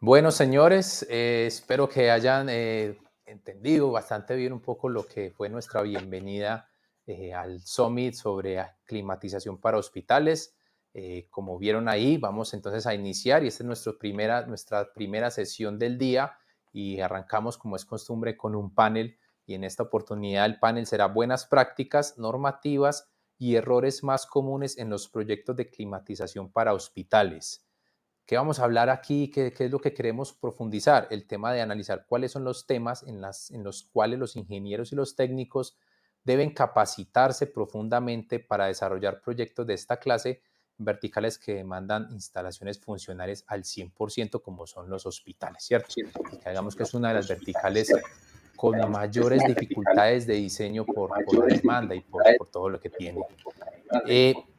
Bueno, señores, espero que hayan entendido bastante bien un poco lo que fue nuestra bienvenida al Summit sobre climatización para hospitales. Como vieron ahí, vamos entonces a iniciar y esta es nuestra primera sesión del día y arrancamos como es costumbre con un panel y en esta oportunidad el panel será buenas prácticas normativas y errores más comunes en los proyectos de climatización para hospitales. ¿Qué vamos a hablar aquí? ¿Qué es lo que queremos profundizar? El tema de analizar cuáles son los temas en los cuales los ingenieros y los técnicos deben capacitarse profundamente para desarrollar proyectos de esta clase verticales que demandan instalaciones funcionales al 100% como son los hospitales, ¿cierto? Y que hagamos que es una de las verticales con mayores dificultades de diseño por la demanda y por todo lo que tiene.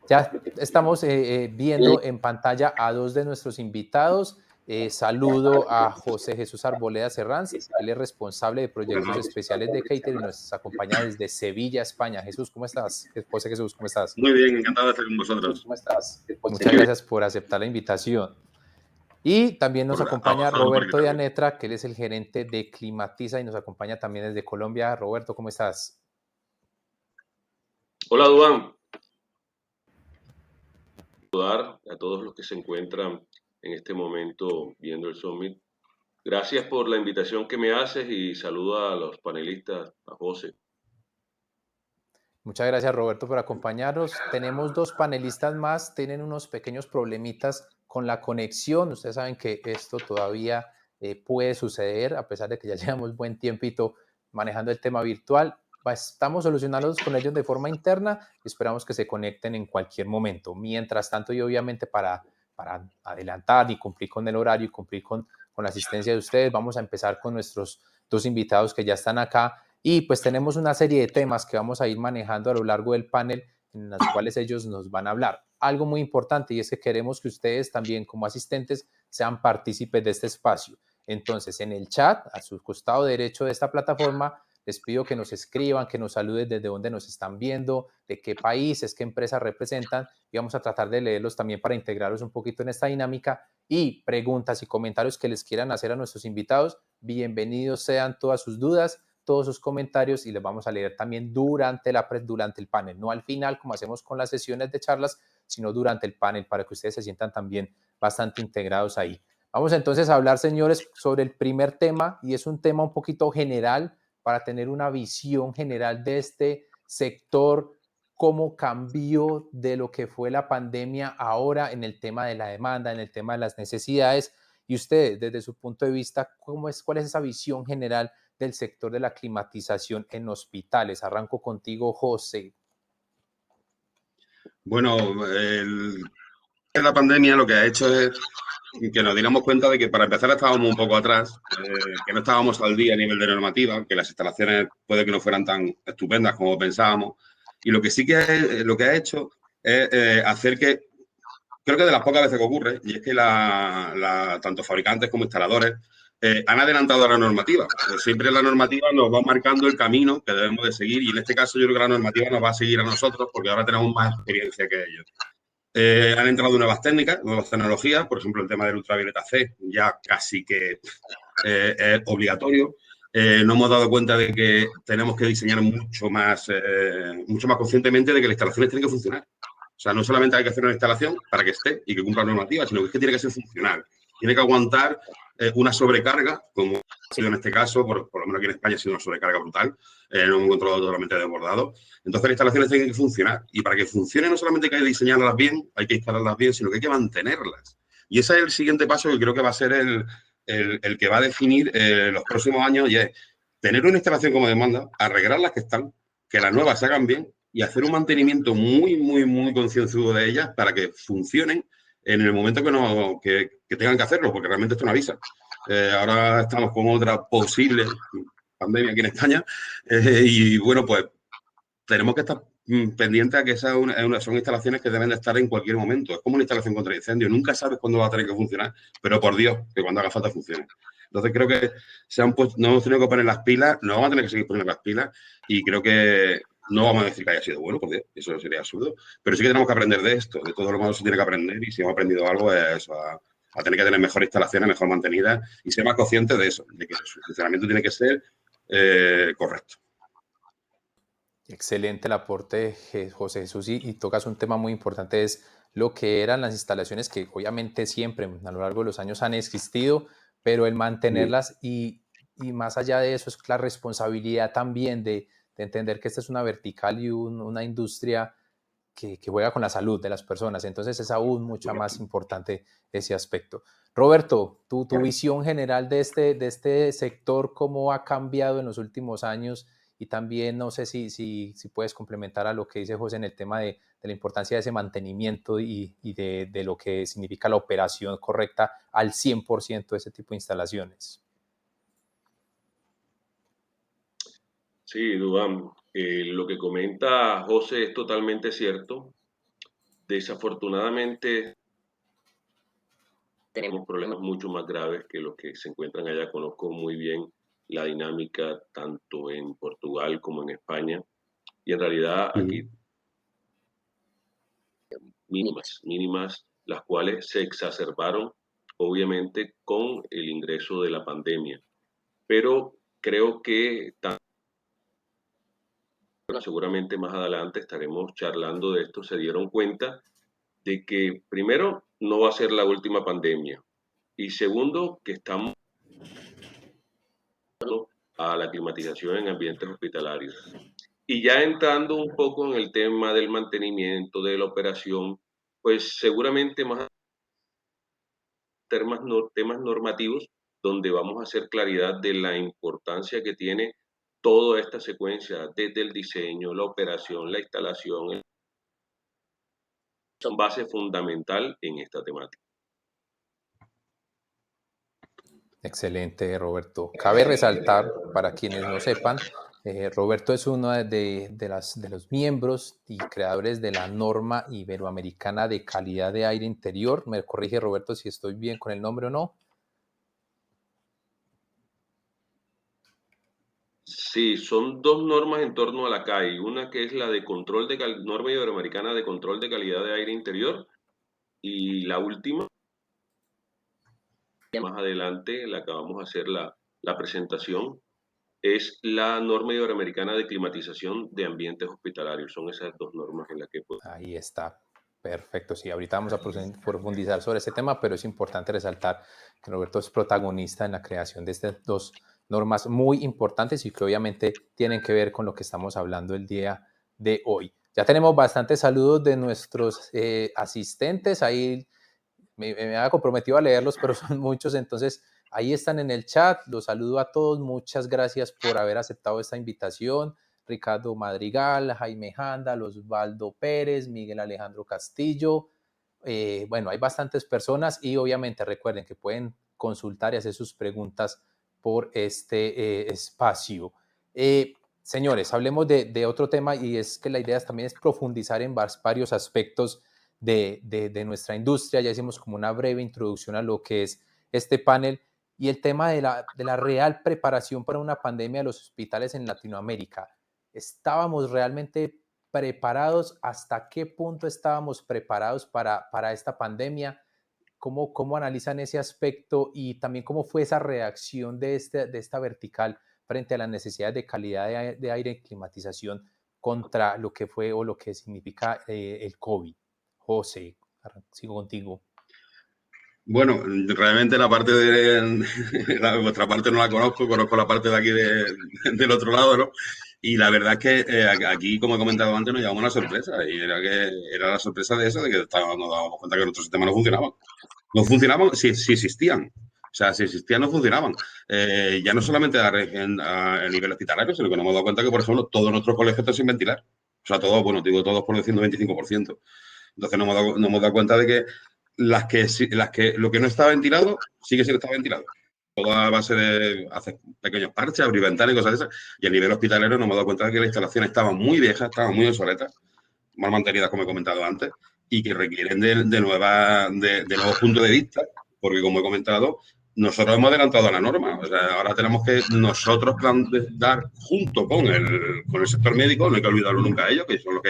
Ya estamos viendo en pantalla a dos de nuestros invitados. Saludo a José Jesús Arboleda Serrans, él es responsable de proyectos especiales de catering y nos acompaña desde Sevilla, España. Jesús, ¿cómo estás? José Jesús, ¿cómo estás? Muy bien, encantado de estar con vosotros. Muchas gracias por aceptar la invitación. Y también nos acompaña Roberto Dianetra, que él es el gerente de Climatiza y nos acompaña también desde Colombia. Roberto, ¿cómo estás? Hola, Duván. Saludar a todos los que se encuentran en este momento viendo el Summit. Gracias por la invitación que me haces y saludo a los panelistas, a José. Muchas gracias, Roberto, por acompañarnos. Tenemos dos panelistas más, tienen unos pequeños problemitas con la conexión. Ustedes saben que esto todavía puede suceder, a pesar de que ya llevamos buen tiempito manejando el tema virtual. Estamos solucionándolos con ellos de forma interna y esperamos que se conecten en cualquier momento. Mientras tanto, y obviamente para adelantar y cumplir con el horario y cumplir con la asistencia de ustedes, vamos a empezar con nuestros dos invitados que ya están acá. Y pues tenemos una serie de temas que vamos a ir manejando a lo largo del panel en los cuales ellos nos van a hablar. Algo muy importante y es que queremos que ustedes también como asistentes sean partícipes de este espacio. Entonces, en el chat, a su costado derecho de esta plataforma, les pido que nos escriban, que nos saluden desde dónde nos están viendo, de qué países, qué empresas representan y vamos a tratar de leerlos también para integrarlos un poquito en esta dinámica y preguntas y comentarios que les quieran hacer a nuestros invitados. Bienvenidos sean todas sus dudas, todos sus comentarios y les vamos a leer también durante el panel, no al final como hacemos con las sesiones de charlas, sino durante el panel para que ustedes se sientan también bastante integrados ahí. Vamos entonces a hablar, señores, sobre el primer tema y es un tema un poquito general para tener una visión general de este sector, cómo cambió de lo que fue la pandemia ahora en el tema de la demanda, en el tema de las necesidades. Y ustedes, desde su punto de vista, ¿cuál es esa visión general del sector de la climatización en hospitales? Arranco contigo, José. Bueno, la pandemia lo que ha hecho es que nos diéramos cuenta de que para empezar estábamos un poco atrás, que no estábamos al día a nivel de normativa, que las instalaciones puede que no fueran tan estupendas como pensábamos. Y lo que sí que lo que ha hecho es hacer que, creo que de las pocas veces que ocurre, y es que tanto fabricantes como instaladores han adelantado a la normativa. Siempre la normativa nos va marcando el camino que debemos de seguir y en este caso yo creo que la normativa nos va a seguir a nosotros porque ahora tenemos más experiencia que ellos. Han entrado nuevas técnicas, nuevas tecnologías, por ejemplo, el tema del ultravioleta C ya casi que es obligatorio. Nos hemos dado cuenta de que tenemos que diseñar mucho más conscientemente de que las instalaciones tienen que funcionar. O sea, no solamente hay que hacer una instalación para que esté y que cumpla la normativa, sino que es que tiene que ser funcional. Tiene que aguantar una sobrecarga, como ha sido en este caso, por lo menos aquí en España ha sido una sobrecarga brutal, no hemos encontrado totalmente desbordado. Entonces las instalaciones tienen que funcionar y para que funcione no solamente hay que diseñarlas bien, hay que instalarlas bien, sino que hay que mantenerlas. Y ese es el siguiente paso que creo que va a ser el que va a definir los próximos años y es tener una instalación como demanda, arreglar las que están, que las nuevas se hagan bien y hacer un mantenimiento muy, muy, muy concienzudo de ellas para que funcionen en el momento que tengan que hacerlo, porque realmente esto no avisa. Ahora estamos con otra posible pandemia aquí en España y bueno, pues tenemos que estar pendientes a que son instalaciones que deben de estar en cualquier momento. Es como una instalación contra incendio. Nunca sabes cuándo va a tener que funcionar, pero por Dios, que cuando haga falta funcione. Entonces creo que nos hemos tenido que poner las pilas, nos vamos a tener que seguir poniendo las pilas y creo que no vamos a decir que haya sido bueno, por Dios, eso sería absurdo, pero sí que tenemos que aprender de esto, de todo lo malo se tiene que aprender y si hemos aprendido algo es eso, a tener que tener mejores instalaciones, mejor mantenidas y ser más consciente de eso, de que su funcionamiento tiene que ser correcto. Excelente el aporte, José Jesús, y tocas un tema muy importante, es lo que eran las instalaciones que obviamente siempre a lo largo de los años han existido, pero el mantenerlas y más allá de eso es la responsabilidad también de entender que esta es una vertical y una industria que juega con la salud de las personas, entonces es aún mucho más importante ese aspecto. Roberto, tu visión general de este sector, ¿cómo ha cambiado en los últimos años? Y también no sé si puedes complementar a lo que dice José en el tema de la importancia de ese mantenimiento y de lo que significa la operación correcta al 100% de ese tipo de instalaciones. Sí, Duván, lo que comenta José es totalmente cierto. Desafortunadamente tenemos problemas mucho más graves que los que se encuentran allá. Conozco muy bien la dinámica tanto en Portugal como en España. Y en realidad aquí mínimas, las cuales se exacerbaron obviamente con el ingreso de la pandemia. Pero creo que seguramente más adelante estaremos charlando de esto, se dieron cuenta de que primero no va a ser la última pandemia y segundo que estamos a la climatización en ambientes hospitalarios. Y ya entrando un poco en el tema del mantenimiento, de la operación, pues seguramente más temas normativos donde vamos a hacer claridad de la importancia que tiene toda esta secuencia, desde el diseño, la operación, la instalación, son base fundamental en esta temática. Excelente, Roberto. Cabe resaltar, para quienes no sepan, Roberto es uno de los miembros y creadores de la norma iberoamericana de calidad de aire interior. Me corrige, Roberto, si estoy bien con el nombre o no. Sí, son dos normas en torno a la CAI. Una que es la de norma iberoamericana de control de calidad de aire interior y la última, más adelante, la que vamos a hacer la presentación, es la norma iberoamericana de climatización de ambientes hospitalarios. Son esas dos normas en las que Ahí está. Perfecto. Sí, ahorita vamos a profundizar sobre ese tema, pero es importante resaltar que Roberto es protagonista en la creación de estas dos normas muy importantes y que obviamente tienen que ver con lo que estamos hablando el día de hoy. Ya tenemos bastantes saludos de nuestros asistentes. Ahí me había comprometido a leerlos, pero son muchos, entonces ahí están en el chat. Los saludo a todos. Muchas gracias por haber aceptado esta invitación. Ricardo Madrigal, Jaime Janda, Osvaldo Pérez, Miguel Alejandro Castillo. Bueno, hay bastantes personas y obviamente recuerden que pueden consultar y hacer sus preguntas por este espacio. Señores, hablemos de otro tema y es que la idea también es profundizar en varios aspectos de nuestra industria. Ya hicimos como una breve introducción a lo que es este panel y el tema de la real preparación para una pandemia de los hospitales en Latinoamérica. ¿Estábamos realmente preparados? ¿Hasta qué punto estábamos preparados para esta pandemia? ¿Cómo analizan ese aspecto y también cómo fue esa reacción de esta vertical frente a las necesidades de calidad de aire y climatización contra lo que fue o lo que significa el COVID? José, sigo contigo. Bueno, realmente la parte vuestra parte no la conozco la parte de aquí del otro lado, ¿no? Y la verdad es que aquí, como he comentado antes, nos llevamos una sorpresa y era la sorpresa de eso, de que nos dábamos cuenta que nuestros sistemas no funcionaban. No funcionaban si existían. O sea, si existían, no funcionaban. Ya no solamente a nivel hospitalario, sino que nos hemos dado cuenta que, por ejemplo, todos nuestros colegios están sin ventilar. O sea, todos, bueno, digo todos por decir un 25%. Entonces nos hemos dado cuenta de que lo que no está ventilado sigue sin estar ventilado. Todo a base de hacer pequeños parches, abrir ventanas y cosas de esas. Y a nivel hospitalero nos hemos dado cuenta de que las instalaciones estaban muy viejas, estaban muy obsoletas, mal mantenidas, como he comentado antes, y que requieren de nuevos puntos de vista, porque, como he comentado, nosotros hemos adelantado a la norma. O sea, ahora tenemos que nosotros dar junto con el sector médico, no hay que olvidarlo nunca a ellos, que son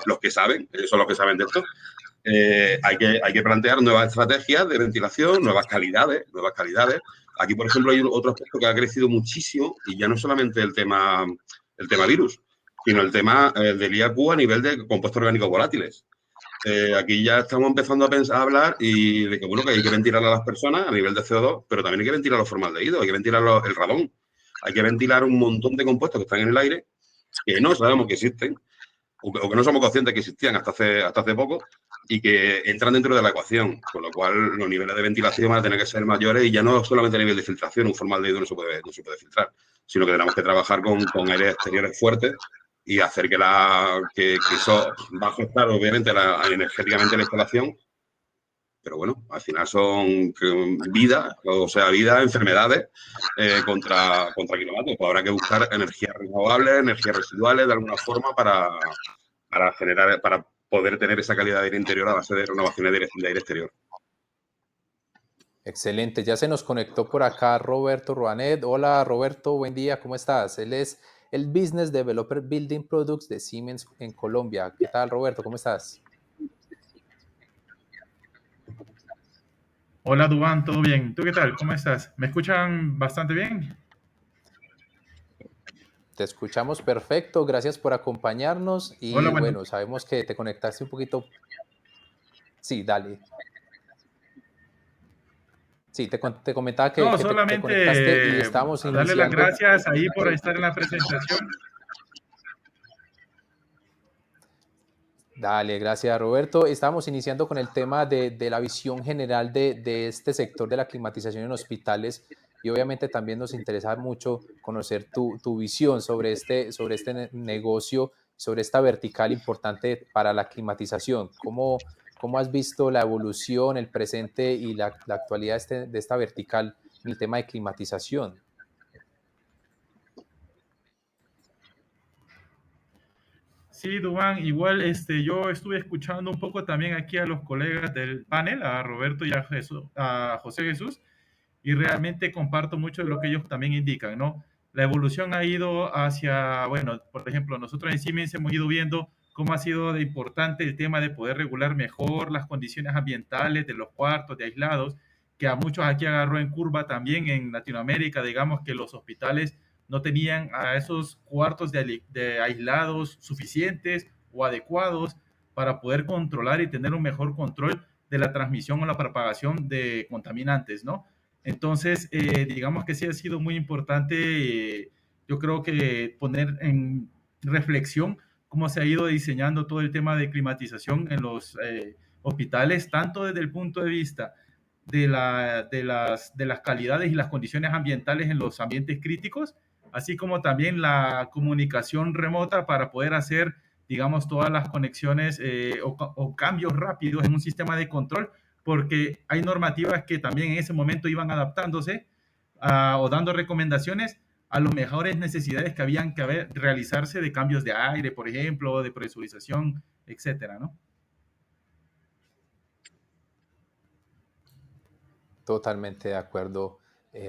los que saben, ellos son los que saben de esto, hay que plantear nuevas estrategias de ventilación, nuevas calidades. Aquí, por ejemplo, hay otro aspecto que ha crecido muchísimo y ya no solamente el tema virus, sino el tema del IAQ a nivel de compuestos orgánicos volátiles. Aquí ya estamos empezando a hablar y de que, bueno, que hay que ventilar a las personas a nivel de CO2, pero también hay que ventilar los formaldehídos, hay que ventilar el radón, hay que ventilar un montón de compuestos que están en el aire que no sabemos que existen o que no somos conscientes que existían hasta hace poco y que entran dentro de la ecuación, con lo cual los niveles de ventilación van a tener que ser mayores y ya no solamente a nivel de filtración, un formaldehído no se puede filtrar, sino que tenemos que trabajar con aires exteriores fuertes y hacer que eso va a afectar obviamente energéticamente la instalación, pero bueno, al final son vida, enfermedades contra kilovatios. Pues habrá que buscar energías renovables, energías residuales de alguna forma para poder tener esa calidad de aire interior a base de renovaciones de aire exterior. Excelente, ya se nos conectó por acá Roberto Ruanet. Hola Roberto, buen día, ¿cómo estás? Él es el Business Developer Building Products de Siemens en Colombia. ¿Qué tal Roberto, cómo estás? Hola Duván, ¿todo bien? ¿Tú qué tal? ¿Cómo estás? ¿Me escuchan bastante bien? Te escuchamos perfecto, gracias por acompañarnos y Hola, bueno, sabemos que te conectaste un poquito. Sí, dale. Sí, te comentaba que No, te conectaste y solamente estábamos darle las iniciando. gracias ahí por estar en la presentación. Dale, gracias Roberto. Estamos iniciando con el tema de la visión general de este sector de la climatización en hospitales y obviamente también nos interesa mucho conocer tu visión sobre este negocio, sobre esta vertical importante para la climatización. ¿Cómo has visto la evolución, el presente y la actualidad de esta vertical en el tema de climatización? Sí, Duván, igual yo estuve escuchando un poco también aquí a los colegas del panel, a Roberto y a José Jesús, y realmente comparto mucho de lo que ellos también indican, ¿no? La evolución ha ido hacia, bueno, por ejemplo, nosotros en Siemens hemos ido viendo cómo ha sido de importante el tema de poder regular mejor las condiciones ambientales de los cuartos, de aislados, que a muchos aquí agarró en curva también en Latinoamérica, digamos que los hospitales no tenían a esos cuartos de aislados suficientes o adecuados para poder controlar y tener un mejor control de la transmisión o la propagación de contaminantes, ¿no? Entonces, digamos que sí ha sido muy importante, yo creo que poner en reflexión cómo se ha ido diseñando todo el tema de climatización en los hospitales, tanto desde el punto de vista de las calidades y las condiciones ambientales en los ambientes críticos, así como también la comunicación remota para poder hacer, digamos, todas las conexiones o cambios rápidos en un sistema de control, porque hay normativas que también en ese momento iban adaptándose o dando recomendaciones a las mejores necesidades que habían que realizarse de cambios de aire, por ejemplo, de presurización, etcétera, ¿no? Totalmente de acuerdo,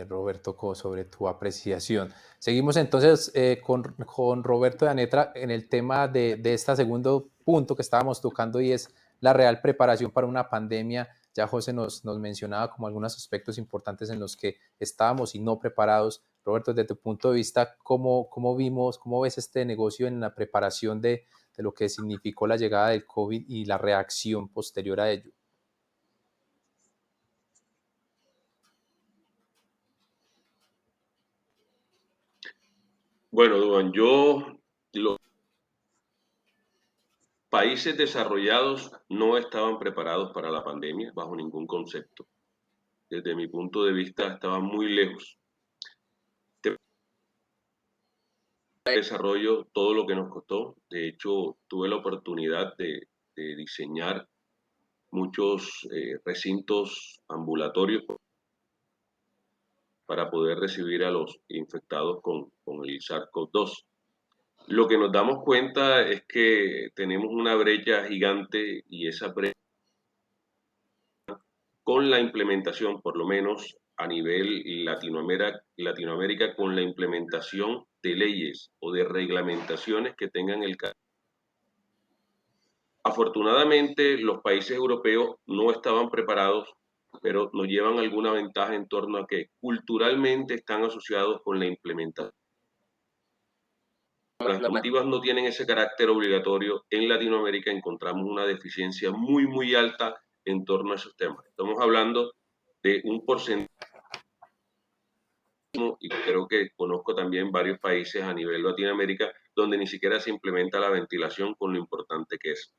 Roberto, sobre tu apreciación. Seguimos entonces con Roberto Danetra en el tema de este segundo punto que estábamos tocando y es la real preparación para una pandemia. Ya José nos mencionaba como algunos aspectos importantes en los que estábamos y no preparados. Roberto, desde tu punto de vista, ¿cómo ves este negocio en la preparación de lo que significó la llegada del COVID y la reacción posterior a ello? Bueno, Duan, los países desarrollados no estaban preparados para la pandemia bajo ningún concepto. Desde mi punto de vista, estaban muy lejos. Desarrollo todo lo que nos costó. De hecho, tuve la oportunidad de diseñar muchos recintos ambulatorios para poder recibir a los infectados con el SARS-CoV-2. Lo que nos damos cuenta es que tenemos una brecha gigante y esa brecha con la implementación, por lo menos a nivel Latinoamérica, con la implementación de leyes o de reglamentaciones que tengan el carácter Afortunadamente, los países europeos no estaban preparados, pero nos llevan alguna ventaja en torno a que culturalmente están asociados con la implementación. Las normativas no tienen ese carácter obligatorio. En Latinoamérica encontramos una deficiencia muy, muy alta en torno a esos temas. Estamos hablando de un porcentaje, y creo que conozco también varios países a nivel Latinoamérica donde ni siquiera se implementa la ventilación con lo importante que es.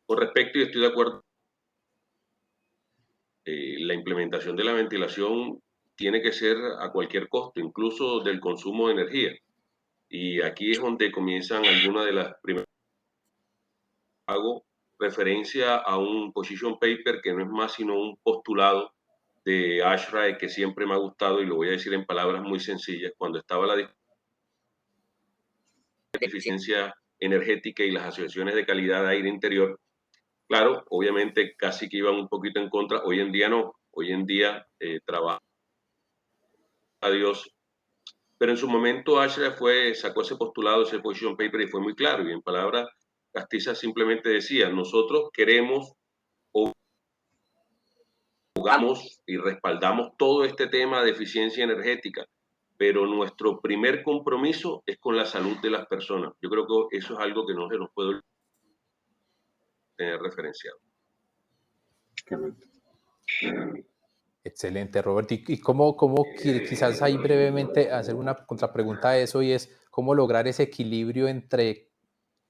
Con respecto, y estoy de acuerdo, la implementación de la ventilación tiene que ser a cualquier costo, incluso del consumo de energía. Y aquí es donde comienzan algunas de las primeras. Hago referencia a un position paper que no es más sino un postulado de ASHRAE que siempre me ha gustado, y lo voy a decir en palabras muy sencillas. Cuando estaba la eficiencia energética y las asociaciones de calidad de aire interior, claro, obviamente casi que iban un poquito en contra. Hoy en día no, hoy en día trabaja a Dios. Pero en su momento ASHRAE sacó ese postulado, ese position paper, y fue muy claro, y en palabras castizas simplemente decía: nosotros queremos o jugamos y respaldamos todo este tema de eficiencia energética, pero nuestro primer compromiso es con la salud de las personas. Yo creo que eso es algo que no se nos puede tener referenciado. Excelente, Roberto. ¿Y cómo quizás ahí brevemente hacer una contrapregunta a eso, y es cómo lograr ese equilibrio entre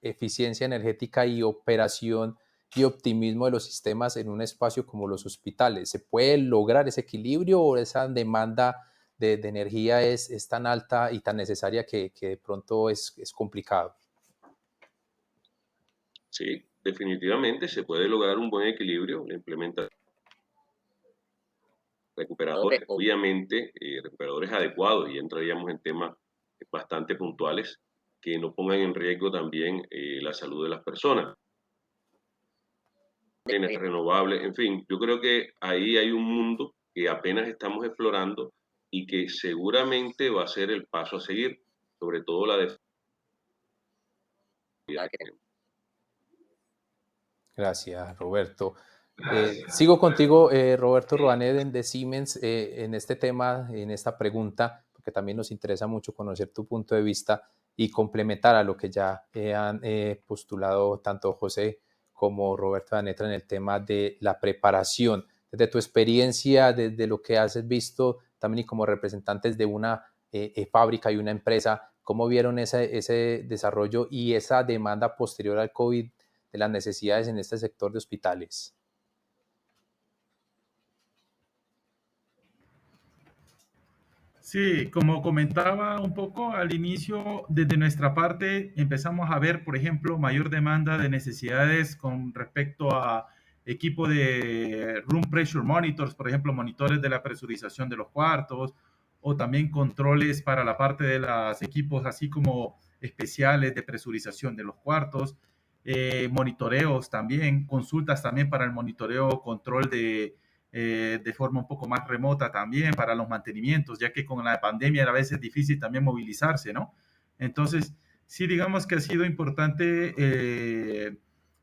eficiencia energética y operación y optimismo de los sistemas en un espacio como los hospitales? ¿Se puede lograr ese equilibrio o esa demanda de energía es tan alta y tan necesaria que de pronto es complicado? Sí, definitivamente se puede lograr un buen equilibrio. La implementación de recuperadores, obviamente, recuperadores adecuados, y entraríamos en temas bastante puntuales que no pongan en riesgo también la salud de las personas. Energía renovable, en fin, yo creo que ahí hay un mundo que apenas estamos explorando y que seguramente va a ser el paso a seguir, sobre todo la de... Gracias, Roberto. Sigo contigo, Roberto Ruanet de Siemens, en este tema, en esta pregunta, porque también nos interesa mucho conocer tu punto de vista y complementar a lo que ya han postulado tanto José como Roberto Danetra en el tema de la preparación. Desde tu experiencia, desde lo que has visto también y como representantes de una fábrica y una empresa, ¿cómo vieron ese desarrollo y esa demanda posterior al COVID de las necesidades en este sector de hospitales? Sí, como comentaba un poco al inicio, desde nuestra parte empezamos a ver, por ejemplo, mayor demanda de necesidades con respecto a equipo de room pressure monitors, por ejemplo, monitores de la presurización de los cuartos, o también controles para la parte de los equipos, así como especiales de presurización de los cuartos, monitoreos también, consultas también para el monitoreo, control de forma un poco más remota también para los mantenimientos, ya que con la pandemia era a veces difícil también movilizarse, ¿no? Entonces, sí, digamos que ha sido importante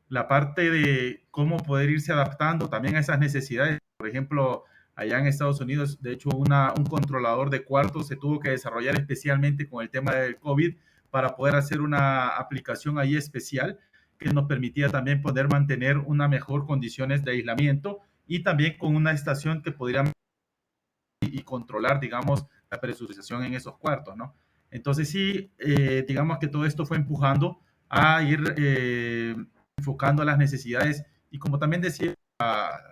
la parte de cómo poder irse adaptando también a esas necesidades. Por ejemplo, allá en Estados Unidos, de hecho, un controlador de cuartos se tuvo que desarrollar especialmente con el tema del COVID para poder hacer una aplicación ahí especial que nos permitía también poder mantener una mejor condiciones de aislamiento, y también con una estación que pudiera y controlar, digamos, la presurización en esos cuartos, ¿no? Entonces sí, digamos que todo esto fue empujando a ir enfocando las necesidades, y como también decía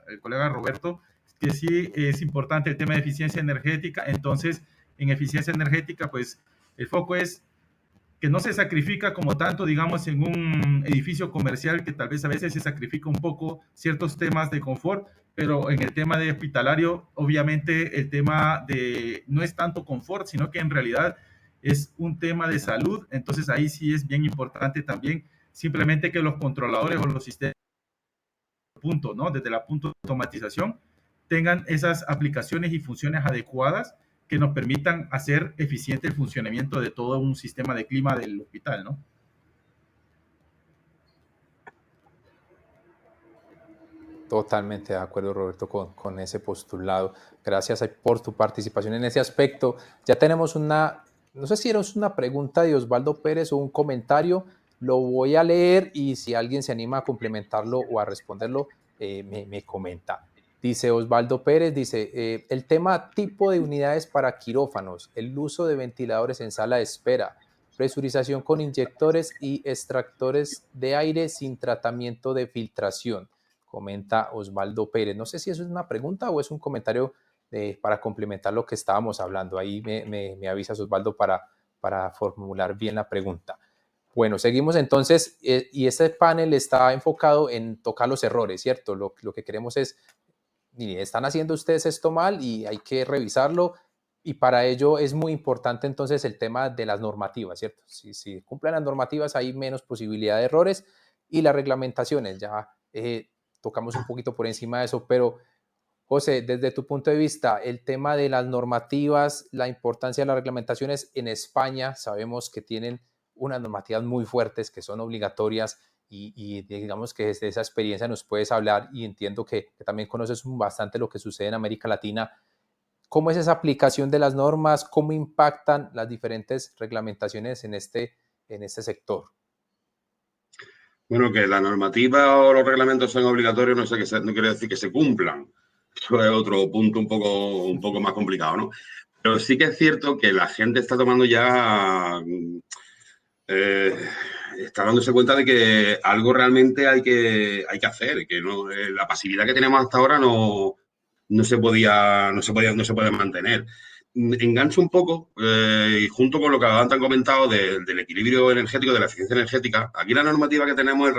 el colega Roberto, que sí es importante el tema de eficiencia energética. Entonces, en eficiencia energética, pues el foco es que no se sacrifica como tanto, digamos, en un edificio comercial, que tal vez a veces se sacrifica un poco ciertos temas de confort, pero en el tema de hospitalario, obviamente el tema de no es tanto confort, sino que en realidad es un tema de salud. Entonces ahí sí es bien importante también simplemente que los controladores o los sistemas, punto, ¿no? Desde la punto de automatización, tengan esas aplicaciones y funciones adecuadas que nos permitan hacer eficiente el funcionamiento de todo un sistema de clima del hospital, ¿no? Totalmente de acuerdo, Roberto, con ese postulado. Gracias por tu participación en ese aspecto. Ya tenemos no sé si era una pregunta de Osvaldo Pérez o un comentario, lo voy a leer y si alguien se anima a complementarlo o a responderlo, me comenta. Dice Osvaldo Pérez, dice, el tema tipo de unidades para quirófanos, el uso de ventiladores en sala de espera, presurización con inyectores y extractores de aire sin tratamiento de filtración, comenta Osvaldo Pérez. No sé si eso es una pregunta o es un comentario para complementar lo que estábamos hablando. Ahí me avisas, Osvaldo, para formular bien la pregunta. Bueno, seguimos entonces, y este panel está enfocado en tocar los errores, ¿cierto? Lo que queremos es, mire, están haciendo ustedes esto mal y hay que revisarlo, y para ello es muy importante entonces el tema de las normativas, ¿cierto? Si cumplen las normativas hay menos posibilidad de errores, y las reglamentaciones, ya tocamos un poquito por encima de eso, pero José, desde tu punto de vista, el tema de las normativas, la importancia de las reglamentaciones en España, sabemos que tienen unas normativas muy fuertes que son obligatorias, y digamos que desde esa experiencia nos puedes hablar, y entiendo que también conoces bastante lo que sucede en América Latina. ¿Cómo es esa aplicación de las normas? ¿Cómo impactan las diferentes reglamentaciones en este sector? Bueno, que la normativa o los reglamentos sean obligatorios no quiere decir que se cumplan. Eso es otro punto un poco más complicado, ¿no? Pero sí que es cierto que la gente está tomando ya, está dándose cuenta de que algo realmente hay que hacer, que no, la pasividad que tenemos hasta ahora no se puede mantener. Engancho un poco, y junto con lo que han comentado del equilibrio energético, de la eficiencia energética, aquí la normativa que tenemos,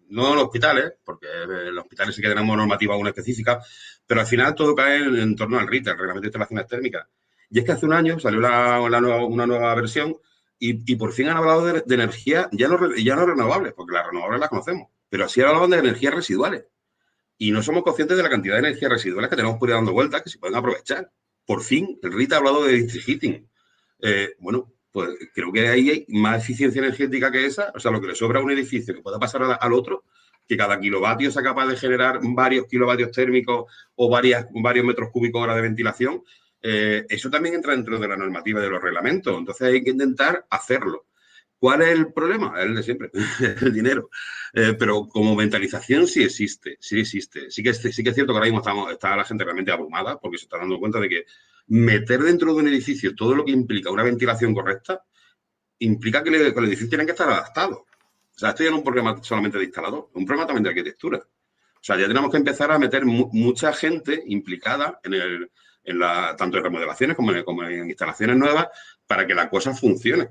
no en los hospitales, porque en los hospitales sí que tenemos normativa aún específica, pero al final todo cae en torno al RIT, el Reglamento de Instalaciones Térmicas. Y es que hace un año salió una nueva versión, y por fin han hablado de energía ya no renovables, porque las renovables las conocemos, pero sí hablaban de energías residuales. Y no somos conscientes de la cantidad de energías residuales que tenemos por ahí dando vueltas que se pueden aprovechar. Por fin, el RIT ha hablado de district heating. Bueno, pues creo que ahí hay más eficiencia energética que esa. O sea, lo que le sobra a un edificio que pueda pasar al otro, que cada kilovatio sea capaz de generar varios kilovatios térmicos o varios metros cúbicos hora de ventilación, eso también entra dentro de la normativa de los reglamentos. Entonces hay que intentar hacerlo. ¿Cuál es el problema? El de siempre, el dinero. Pero como mentalización sí existe. Sí que es cierto que ahora mismo está la gente realmente abrumada porque se está dando cuenta de que meter dentro de un edificio todo lo que implica una ventilación correcta implica que el edificio tiene que estar adaptado. O sea, esto ya no es un problema solamente de instalador, es un problema también de arquitectura. O sea, ya tenemos que empezar a meter mucha gente implicada tanto en remodelaciones como en instalaciones nuevas para que la cosa funcione.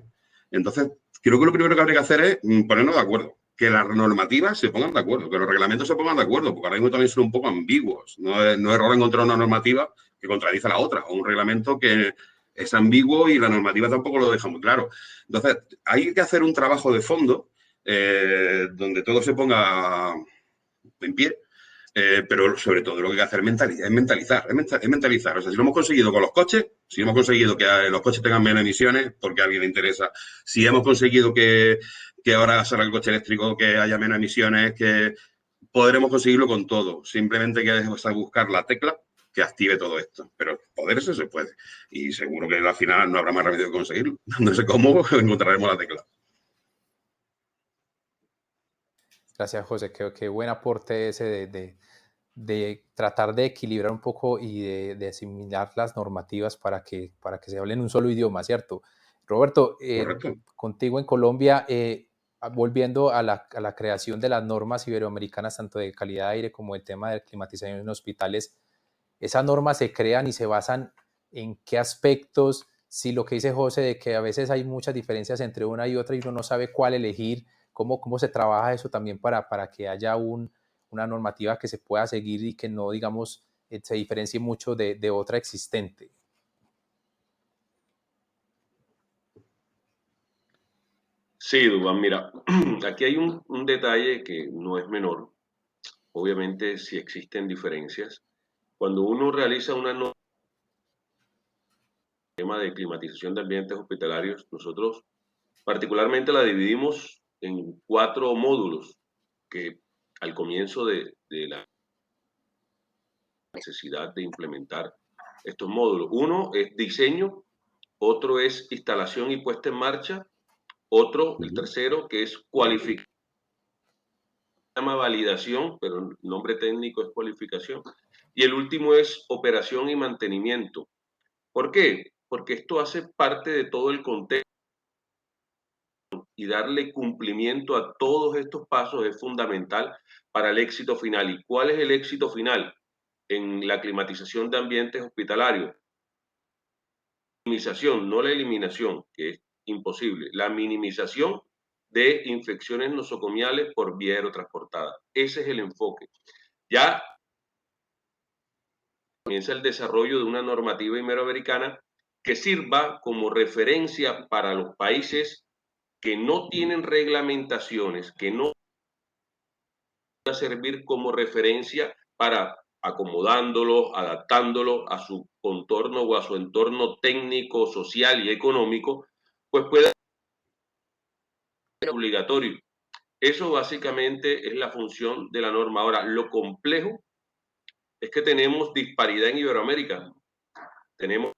Entonces, creo que lo primero que habría que hacer es ponernos de acuerdo, que las normativas se pongan de acuerdo, que los reglamentos se pongan de acuerdo, porque ahora mismo también son un poco ambiguos. No es error encontrar una normativa que contradice a la otra, o un reglamento que es ambiguo y la normativa tampoco lo deja muy claro. Entonces, hay que hacer un trabajo de fondo donde todo se ponga en pie, pero sobre todo lo que hay que hacer es mentalizar. O sea, si lo hemos conseguido con los coches, si hemos conseguido que los coches tengan menos emisiones porque a alguien le interesa, si hemos conseguido que ahora salga el coche eléctrico, que haya menos emisiones, que podremos conseguirlo con todo. Simplemente hay que buscar la tecla que active todo esto. Pero poder eso se puede. Y seguro que al final no habrá más remedio que conseguirlo. No sé cómo encontraremos la tecla. Gracias, José. Qué buen aporte ese de tratar de equilibrar un poco y de asimilar las normativas para que se hablen un solo idioma, ¿cierto? Roberto, contigo en Colombia, volviendo a la creación de las normas iberoamericanas, tanto de calidad de aire como el tema de climatización en hospitales, ¿esas normas se crean y se basan en qué aspectos? Si lo que dice José, de que a veces hay muchas diferencias entre una y otra y uno no sabe cuál elegir, ¿cómo se trabaja eso también para que haya una normativa que se pueda seguir y que no, digamos, se diferencie mucho de otra existente? Sí, Dubán, mira, aquí hay un detalle que no es menor. Obviamente, si existen diferencias. Cuando uno realiza una norma de climatización de ambientes hospitalarios, nosotros particularmente la dividimos en 4 módulos que al comienzo de la necesidad de implementar estos módulos. Uno es diseño, otro es instalación y puesta en marcha, otro, el tercero, que es cualificación, se llama validación, pero el nombre técnico es cualificación, y el último es operación y mantenimiento. ¿Por qué? Porque esto hace parte de todo el contexto y darle cumplimiento a todos estos pasos es fundamental para el éxito final. ¿Y cuál es el éxito final? En la climatización de ambientes hospitalarios. Minimización, no la eliminación, que es imposible, la minimización de infecciones nosocomiales por vía aerotransportada. Ese es el enfoque. Ya comienza el desarrollo de una normativa iberoamericana que sirva como referencia para los países que no tienen reglamentaciones, que no va a servir como referencia para acomodándolo, adaptándolo a su contorno o a su entorno técnico, social y económico, pues pueda ser obligatorio. Eso básicamente es la función de la norma. Ahora, lo complejo es que tenemos disparidad en Iberoamérica. Tenemos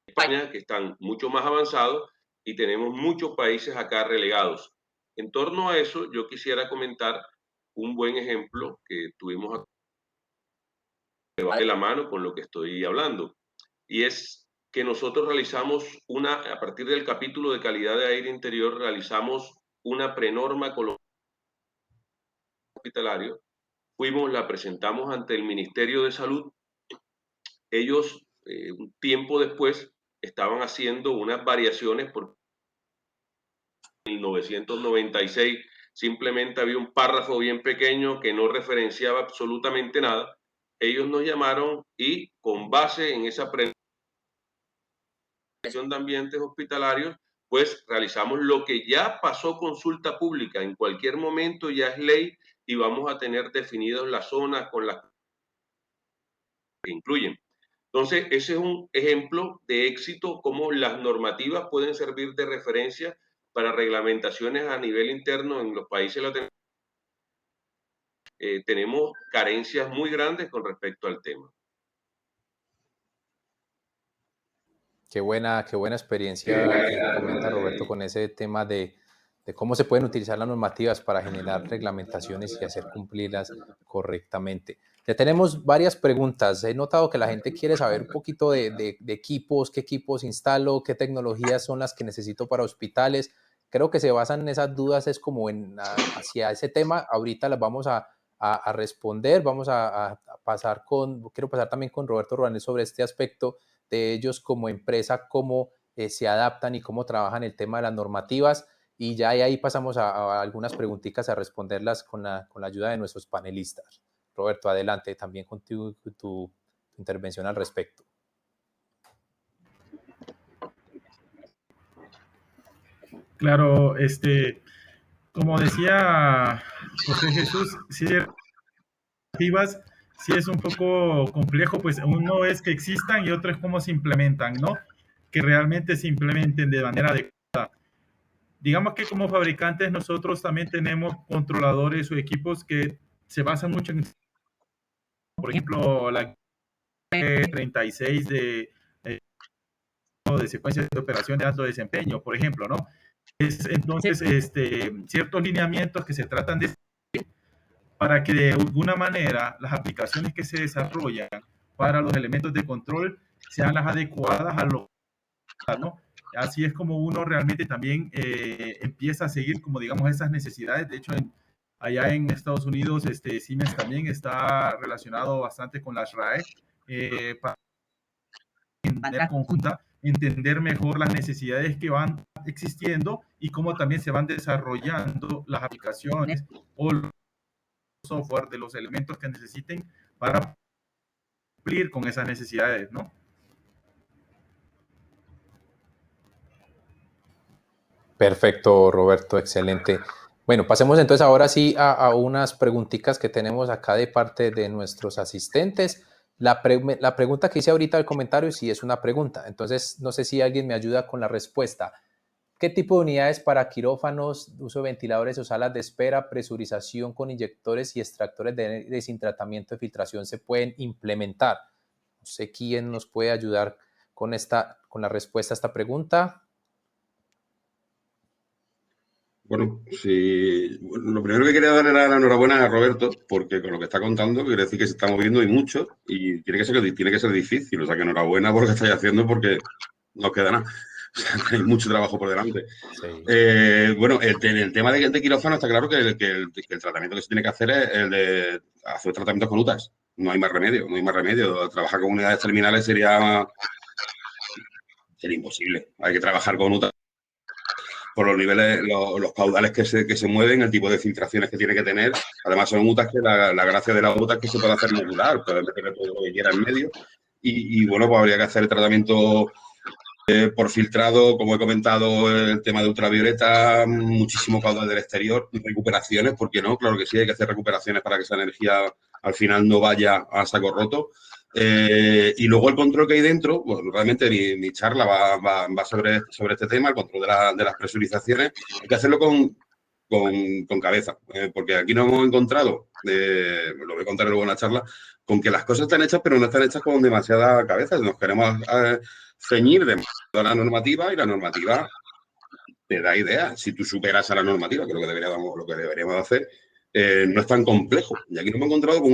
España que están mucho más avanzados y tenemos muchos países acá relegados. En torno a eso, yo quisiera comentar un buen ejemplo que tuvimos de la mano con lo que estoy hablando, y es que nosotros realizamos a partir del capítulo de calidad de aire interior, realizamos una prenorma hospitalario, la presentamos ante el Ministerio de Salud. Ellos, un tiempo después, estaban haciendo unas variaciones porque en 1996 simplemente había un párrafo bien pequeño que no referenciaba absolutamente nada. Ellos nos llamaron y con base en esa de ambientes hospitalarios, pues realizamos lo que ya pasó consulta pública. En cualquier momento ya es ley y vamos a tener definidas las zonas con las que incluyen. Entonces, ese es un ejemplo de éxito, cómo las normativas pueden servir de referencia para reglamentaciones a nivel interno en los países latinoamericanos. Tenemos carencias muy grandes con respecto al tema. Qué buena experiencia comenta Roberto con ese tema de cómo se pueden utilizar las normativas para generar reglamentaciones y hacer cumplirlas correctamente. Ya tenemos varias preguntas. He notado que la gente quiere saber un poquito de equipos, qué equipos instalo, qué tecnologías son las que necesito para hospitales. Creo que se basan en esas dudas, es como hacia ese tema. Ahorita las vamos a responder. Vamos a pasar quiero pasar también con Roberto Ruanel sobre este aspecto de ellos como empresa, cómo se adaptan y cómo trabajan el tema de las normativas. Y ya ahí pasamos a algunas preguntitas a responderlas con la ayuda de nuestros panelistas. Roberto, adelante también con tu intervención al respecto. Claro, como decía José Jesús, sí es un poco complejo, pues uno es que existan y otro es cómo se implementan, ¿no? Que realmente se implementen de manera adecuada. Digamos que como fabricantes nosotros también tenemos controladores o equipos que se basan mucho en, por ejemplo, la 36 de secuencias de operación de alto desempeño, por ejemplo, ¿no? Entonces, ciertos lineamientos que se tratan de para que de alguna manera las aplicaciones que se desarrollan para los elementos de control sean las adecuadas a lo, ¿no? Así es como uno realmente también empieza a seguir, como digamos, esas necesidades. De hecho, allá en Estados Unidos, Siemens también está relacionado bastante con las RAE para de manera conjunta entender mejor las necesidades que van existiendo y cómo también se van desarrollando las aplicaciones o los software de los elementos que necesiten para cumplir con esas necesidades, ¿no? Perfecto, Roberto, excelente. Bueno, pasemos entonces ahora sí a unas preguntitas que tenemos acá de parte de nuestros asistentes. La pregunta que hice ahorita del comentario sí es una pregunta, entonces no sé si alguien me ayuda con la respuesta. ¿Qué tipo de unidades para quirófanos, uso de ventiladores o salas de espera, presurización con inyectores y extractores de aire sin tratamiento de filtración se pueden implementar? No sé quién nos puede ayudar con la respuesta a esta pregunta. Bueno, lo primero que quería darle la enhorabuena a Roberto, porque con lo que está contando, quiere decir que se está moviendo y mucho, y tiene que ser difícil. O sea, que enhorabuena por lo que estáis haciendo, porque no os queda nada. O sea, tenéis mucho trabajo por delante. Sí. Bueno, el tema de quirófano está claro que el tratamiento que se tiene que hacer es el de hacer tratamientos con UTAs. No hay más remedio, no hay más remedio. Trabajar con unidades terminales sería imposible. Hay que trabajar con UTAs por los niveles, los caudales que se mueven, el tipo de filtraciones que tiene que tener. Además, son UTAs que la gracia de la UTA es que se puede hacer modular, puedes meterle todo lo que quiera en medio. Y bueno, pues habría que hacer el tratamiento por filtrado, como he comentado, el tema de ultravioleta, muchísimo caudal del exterior, recuperaciones, ¿por qué no? Claro que sí, hay que hacer recuperaciones para que esa energía al final no vaya a saco roto. Y luego el control que hay dentro, pues realmente mi charla va sobre este tema, el control de las presurizaciones. Hay que hacerlo con cabeza, porque aquí nos hemos encontrado, lo voy a contar luego en la charla, con que las cosas están hechas, pero no están hechas con demasiada cabeza. Nos queremos ceñir de la normativa y la normativa te da idea. Si tú superas a la normativa, que es lo que deberíamos hacer, no es tan complejo. Y aquí nos hemos encontrado con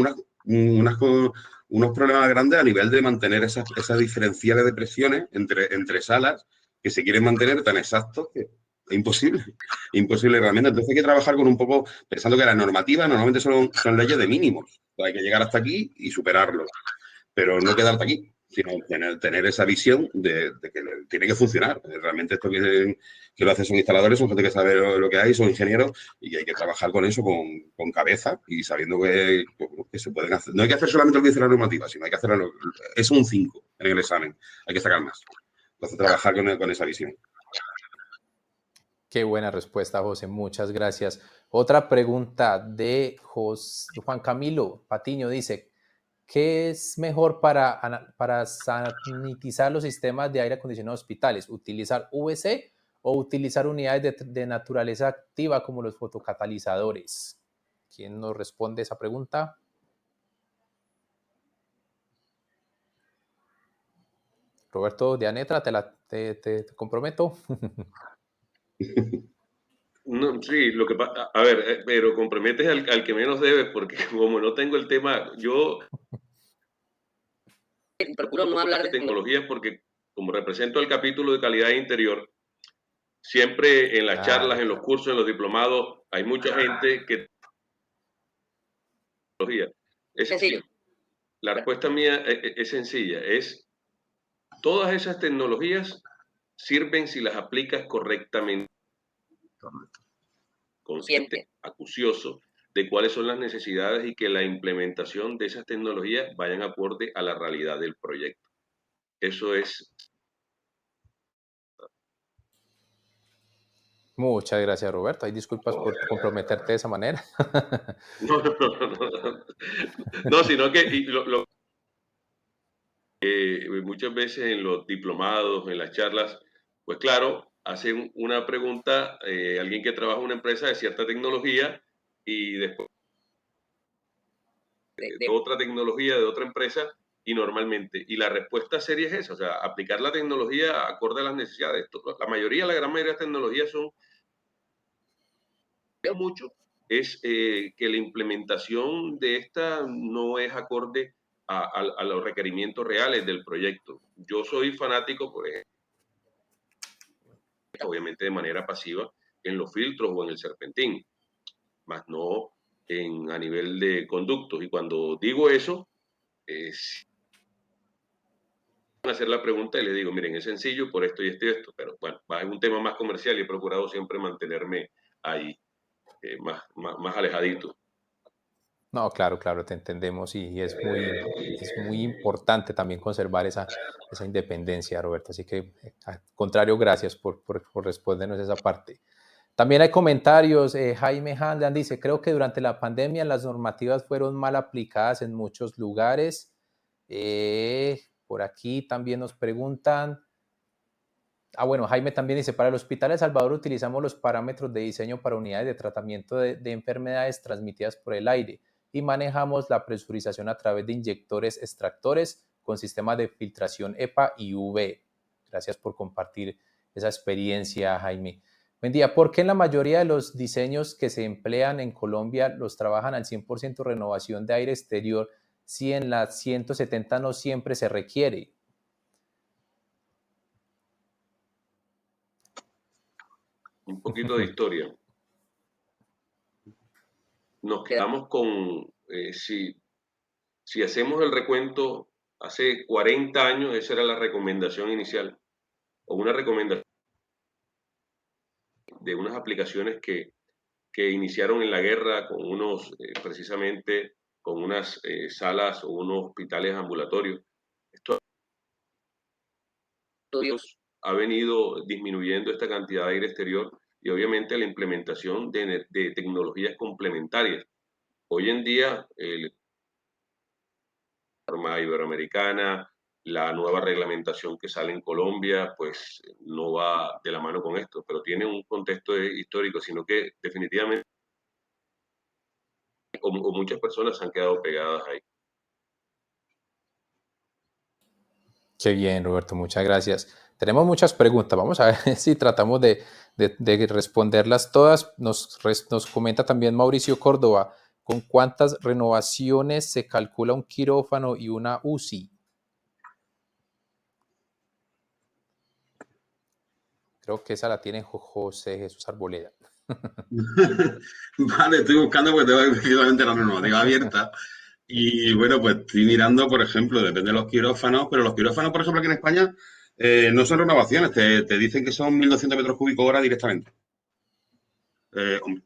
unos problemas grandes a nivel de mantener esas diferenciales de presiones entre salas que se quieren mantener tan exactos que es imposible realmente. Entonces hay que trabajar con un poco, pensando que las normativas normalmente son leyes de mínimos. Hay que llegar hasta aquí y superarlo, pero no quedarte aquí, sino tener esa visión de que tiene que funcionar. Realmente esto que lo hacen son instaladores, son gente que sabe lo que hay, son ingenieros, y hay que trabajar con eso con cabeza y sabiendo que se pueden hacer. No hay que hacer solamente lo que dice la normativa, sino hay que hacer es un 5 en el examen, hay que sacar más. Entonces trabajar con esa visión. Qué buena respuesta, José. Muchas gracias. Otra pregunta de Juan Camilo Patiño dice, ¿qué es mejor para sanitizar los sistemas de aire acondicionado de hospitales? ¿Utilizar VC o utilizar unidades de naturaleza activa como los fotocatalizadores? ¿Quién nos responde esa pregunta? Roberto Dianetra, te comprometo. No, sí, lo que pasa, a ver, pero comprometes al que menos debe, porque como no tengo el tema, yo procuro no hablar de tecnologías porque como represento el capítulo de calidad interior, siempre en las charlas, en los cursos, en los diplomados, hay mucha gente que tecnología. Es sencillo. La respuesta mía es sencilla, es todas esas tecnologías sirven si las aplicas correctamente, consciente, acucioso de cuáles son las necesidades y que la implementación de esas tecnologías vayan acorde a la realidad del proyecto. Eso es. Muchas gracias, Roberto. Hay disculpas por comprometerte de esa manera. No, sino que muchas veces en los diplomados, en las charlas, pues claro, hacen una pregunta, alguien que trabaja en una empresa de cierta tecnología y después de otra tecnología, de otra empresa, y normalmente, y la respuesta seria es esa, o sea, aplicar la tecnología acorde a las necesidades. La gran mayoría de las tecnologías son mucho, es que la implementación de esta no es acorde a los requerimientos reales del proyecto. Yo soy fanático, por ejemplo, obviamente de manera pasiva, en los filtros o en el serpentín, más no a nivel de conductos. Y cuando digo eso, hacer la pregunta y les digo, miren, es sencillo por esto y esto y esto, pero bueno, es un tema más comercial y he procurado siempre mantenerme ahí, más alejadito. No, claro, te entendemos y es muy importante también conservar esa independencia, Roberto. Así que, al contrario, gracias por respondernos esa parte. También hay comentarios. Jaime Handan dice, creo que durante la pandemia las normativas fueron mal aplicadas en muchos lugares. Por aquí también nos preguntan, Bueno, Jaime también dice, para el Hospital de Salvador utilizamos los parámetros de diseño para unidades de tratamiento de enfermedades transmitidas por el aire y manejamos la presurización a través de inyectores extractores con sistemas de filtración EPA y UV. Gracias por compartir esa experiencia, Jaime. Buen día. ¿Por qué en la mayoría de los diseños que se emplean en Colombia los trabajan al 100% renovación de aire exterior si en la 170 no siempre se requiere? Un poquito de historia. Nos quedamos con, si hacemos el recuento, hace 40 años esa era la recomendación inicial, o una recomendación de unas aplicaciones que iniciaron en la guerra con unos, precisamente, con unas salas o unos hospitales ambulatorios. Esto ha venido disminuyendo esta cantidad de aire exterior y obviamente la implementación de tecnologías complementarias. Hoy en día, la norma iberoamericana, la nueva reglamentación que sale en Colombia, pues no va de la mano con esto, pero tiene un contexto histórico, sino que definitivamente o muchas personas se han quedado pegadas ahí. Qué bien, Roberto, muchas gracias. Tenemos muchas preguntas, vamos a ver si tratamos de responderlas todas. Nos comenta también Mauricio Córdoba, ¿con cuántas renovaciones se calcula un quirófano y una UCI? Creo que esa la tiene José Jesús Arboleda. Vale, estoy buscando porque tengo precisamente la normativa abierta. Y bueno, pues estoy mirando, por ejemplo, depende de los quirófanos, pero los quirófanos, por ejemplo, aquí en España no son renovaciones, te dicen que son 1.200 metros cúbicos hora directamente.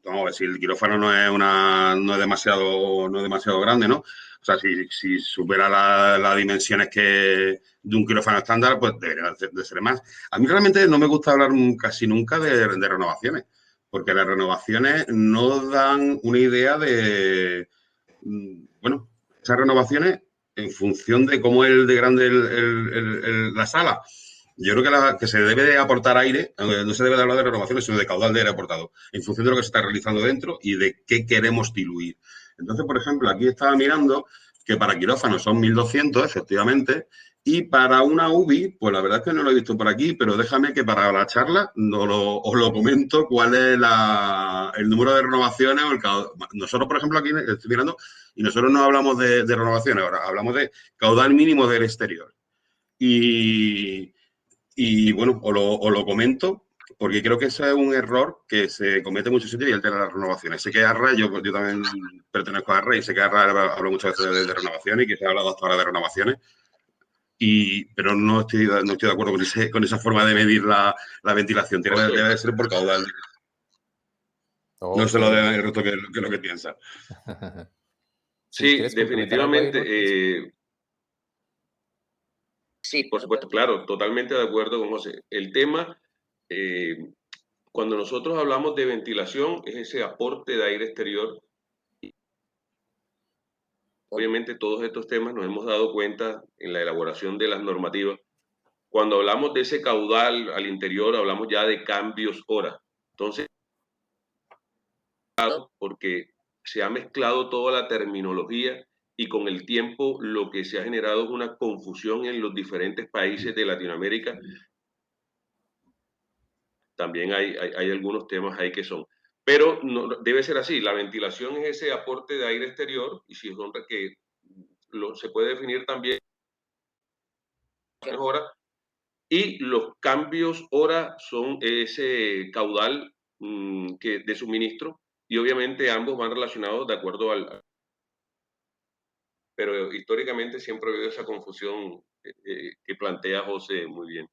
Vamos a ver, si el quirófano no es demasiado grande, ¿no? O sea, si supera las dimensiones de un quirófano estándar, pues debería de ser más. A mí realmente no me gusta hablar casi nunca de renovaciones, porque las renovaciones no dan una idea de, bueno, esas renovaciones en función de cómo es de grande la sala. Yo creo que se debe de aportar aire, no se debe de hablar de renovaciones, sino de caudal de aire aportado, en función de lo que se está realizando dentro y de qué queremos diluir. Entonces, por ejemplo, aquí estaba mirando que para quirófanos son 1.200, efectivamente, y para una UBI, pues la verdad es que no lo he visto por aquí, pero déjame que para la charla os lo comento cuál es el número de renovaciones o el caudal. Nosotros, por ejemplo, aquí estoy mirando y nosotros no hablamos de renovaciones ahora, hablamos de caudal mínimo del exterior. Y bueno, os lo comento porque creo que ese es un error que se comete en muchos sitios y altera las renovaciones. Sé que ARRA, yo también pertenezco a ARRA y sé que ARRA habla muchas veces de renovaciones y que se ha hablado hasta ahora de renovaciones, pero no estoy de acuerdo con esa forma de medir la ventilación. Debe ser por caudal. Okay. No se lo debe el resto que lo que piensa. Sí, definitivamente. Sí, por supuesto, claro, totalmente de acuerdo con José. El tema, cuando nosotros hablamos de ventilación, es ese aporte de aire exterior. Obviamente todos estos temas nos hemos dado cuenta en la elaboración de las normativas. Cuando hablamos de ese caudal al interior, hablamos ya de cambios hora. Entonces, porque se ha mezclado toda la terminología y con el tiempo lo que se ha generado es una confusión en los diferentes países de Latinoamérica. También hay algunos temas ahí que son. Pero no, debe ser así, la ventilación es ese aporte de aire exterior y si es honra que se puede definir también hora y los cambios hora son ese caudal de suministro y obviamente ambos van relacionados de acuerdo pero históricamente siempre ha habido esa confusión que plantea José muy bien.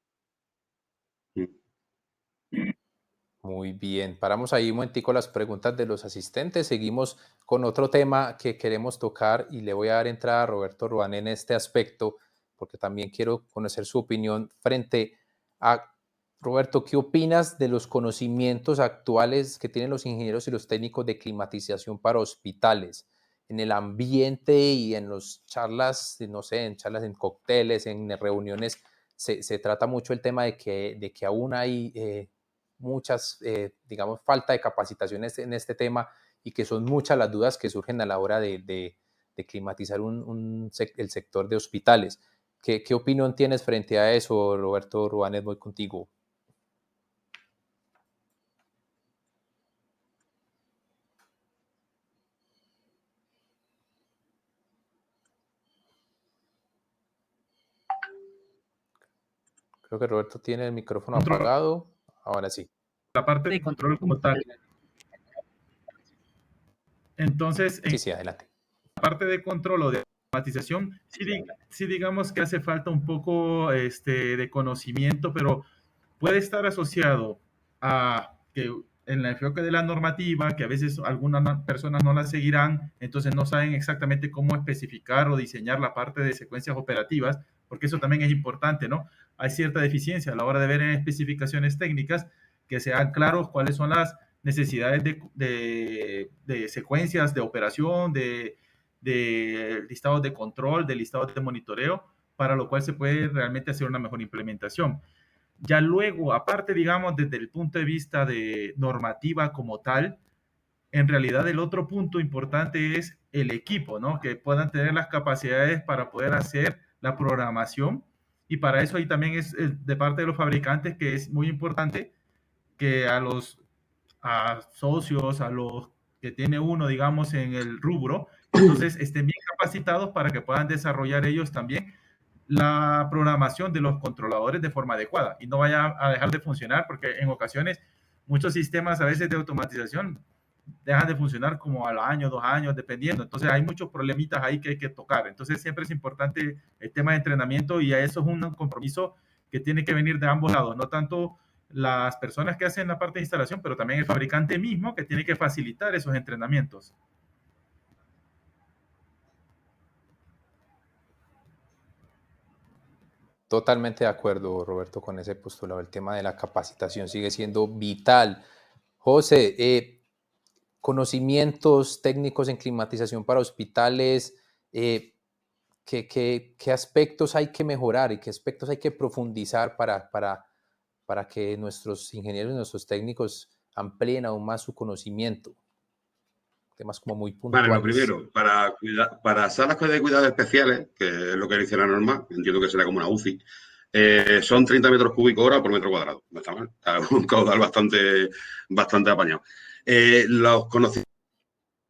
Muy bien, paramos ahí un momentico las preguntas de los asistentes, seguimos con otro tema que queremos tocar y le voy a dar entrada a Roberto Ruán en este aspecto, porque también quiero conocer su opinión frente a, Roberto, ¿qué opinas de los conocimientos actuales que tienen los ingenieros y los técnicos de climatización para hospitales, en el ambiente y en las charlas, no sé, en charlas, en cócteles, en reuniones se trata mucho el tema de que aún hay muchas, digamos, falta de capacitaciones en este tema y que son muchas las dudas que surgen a la hora de climatizar el sector de hospitales. ¿Qué opinión tienes frente a eso, Roberto Rubanes? Voy contigo. Creo que Roberto tiene el micrófono apagado. Ahora sí. La parte de control como tal. Entonces, sí, adelante. La parte de control o de automatización, sí digamos que hace falta un poco de conocimiento, pero puede estar asociado a que en el enfoque de la normativa, que a veces algunas personas no la seguirán, entonces no saben exactamente cómo especificar o diseñar la parte de secuencias operativas, porque eso también es importante, ¿no? Hay cierta deficiencia a la hora de ver en especificaciones técnicas que sean claros cuáles son las necesidades de secuencias de operación, de listados de control, de listados de monitoreo, para lo cual se puede realmente hacer una mejor implementación. Ya luego, aparte, digamos, desde el punto de vista de normativa como tal, en realidad el otro punto importante es el equipo, ¿no? Que puedan tener las capacidades para poder hacer la programación, y para eso ahí también es de parte de los fabricantes que es muy importante que a socios, a los que tiene uno, digamos, en el rubro, entonces estén bien capacitados para que puedan desarrollar ellos también la programación de los controladores de forma adecuada y no vaya a dejar de funcionar, porque en ocasiones muchos sistemas a veces de automatización dejan de funcionar como al año, 2 años, dependiendo. Entonces hay muchos problemitas ahí que hay que tocar. Entonces siempre es importante el tema de entrenamiento, y a eso es un compromiso que tiene que venir de ambos lados, no tanto las personas que hacen la parte de instalación, pero también el fabricante mismo, que tiene que facilitar esos entrenamientos. Totalmente de acuerdo, Roberto, con ese postulado. El tema de la capacitación sigue siendo vital. José, conocimientos técnicos en climatización para hospitales, ¿qué aspectos hay que mejorar y qué aspectos hay que profundizar para que nuestros ingenieros y nuestros técnicos amplíen aún más su conocimiento? Temas como muy puntuales. Vale, lo primero, para salas de cuidados especiales, que es lo que dice la norma, entiendo que será como una UCI, son 30 metros cúbicos hora por metro cuadrado. No está mal, está un caudal bastante apañado. Los conocimientos.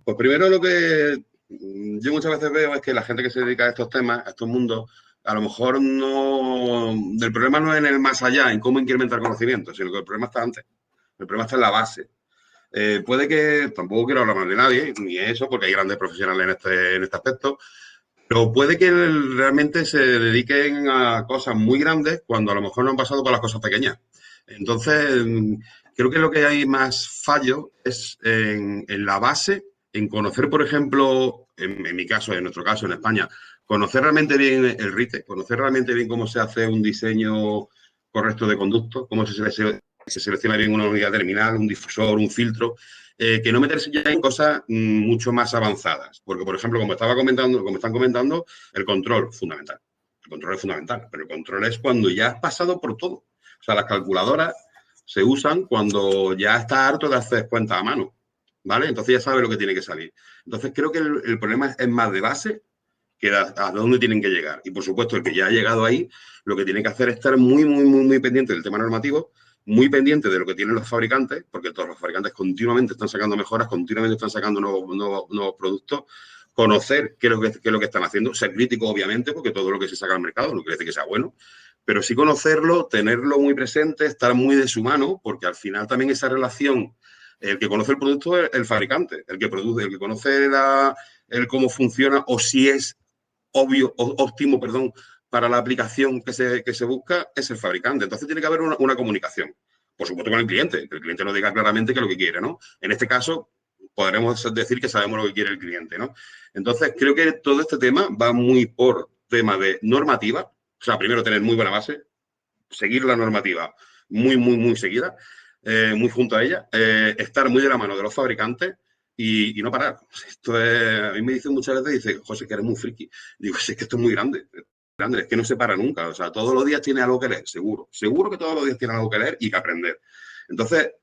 Pues primero, lo que yo muchas veces veo es que la gente que se dedica a estos temas, a estos mundos, a lo mejor no. El problema no es en el más allá, en cómo incrementar conocimiento, sino que el problema está antes. El problema está en la base. Puede que, tampoco quiero hablar mal de nadie, ni eso, porque hay grandes profesionales en este aspecto, pero puede que realmente se dediquen a cosas muy grandes cuando a lo mejor no han pasado por las cosas pequeñas. Entonces, creo que lo que hay más fallo es en la base, en conocer, por ejemplo, en mi caso, en nuestro caso, en España, conocer realmente bien el RITE, conocer realmente bien cómo se hace un diseño correcto de conducto, cómo se selecciona bien una unidad terminal, un difusor, un filtro, que no meterse ya en cosas mucho más avanzadas. Porque, por ejemplo, como están comentando, el control fundamental. El control es fundamental, pero el control es cuando ya has pasado por todo. O sea, las calculadoras se usan cuando ya estás harto de hacer cuentas a mano, ¿vale? Entonces ya sabes lo que tiene que salir. Entonces creo que el problema es más de base que a dónde tienen que llegar. Y, por supuesto, el que ya ha llegado ahí, lo que tiene que hacer es estar muy pendiente del tema normativo, muy pendiente de lo que tienen los fabricantes, porque todos los fabricantes continuamente están sacando mejoras, continuamente están sacando nuevos productos, conocer qué es lo que están haciendo, ser crítico, obviamente, porque todo lo que se saca al mercado no quiere decir que sea bueno, pero sí conocerlo, tenerlo muy presente, estar muy de su mano, porque al final también esa relación, el que conoce el producto es el fabricante, el que produce, el que conoce el cómo funciona o si es óptimo, para la aplicación que se busca es el fabricante. Entonces tiene que haber una comunicación, por supuesto, con el cliente, que el cliente nos diga claramente qué es lo que quiere, ¿no? En este caso, podremos decir que sabemos lo que quiere el cliente, ¿no? Entonces, creo que todo este tema va muy por tema de normativa. O sea, primero tener muy buena base, seguir la normativa muy seguida, muy junto a ella, estar muy de la mano de los fabricantes y no parar. Esto es, a mí me dicen muchas veces, dice, José, que eres muy friki. Digo, es que esto es muy grande. grande, es que no se para nunca. O sea, todos los días tiene algo que leer, seguro. Seguro que todos los días tiene algo que leer y que aprender. Entonces,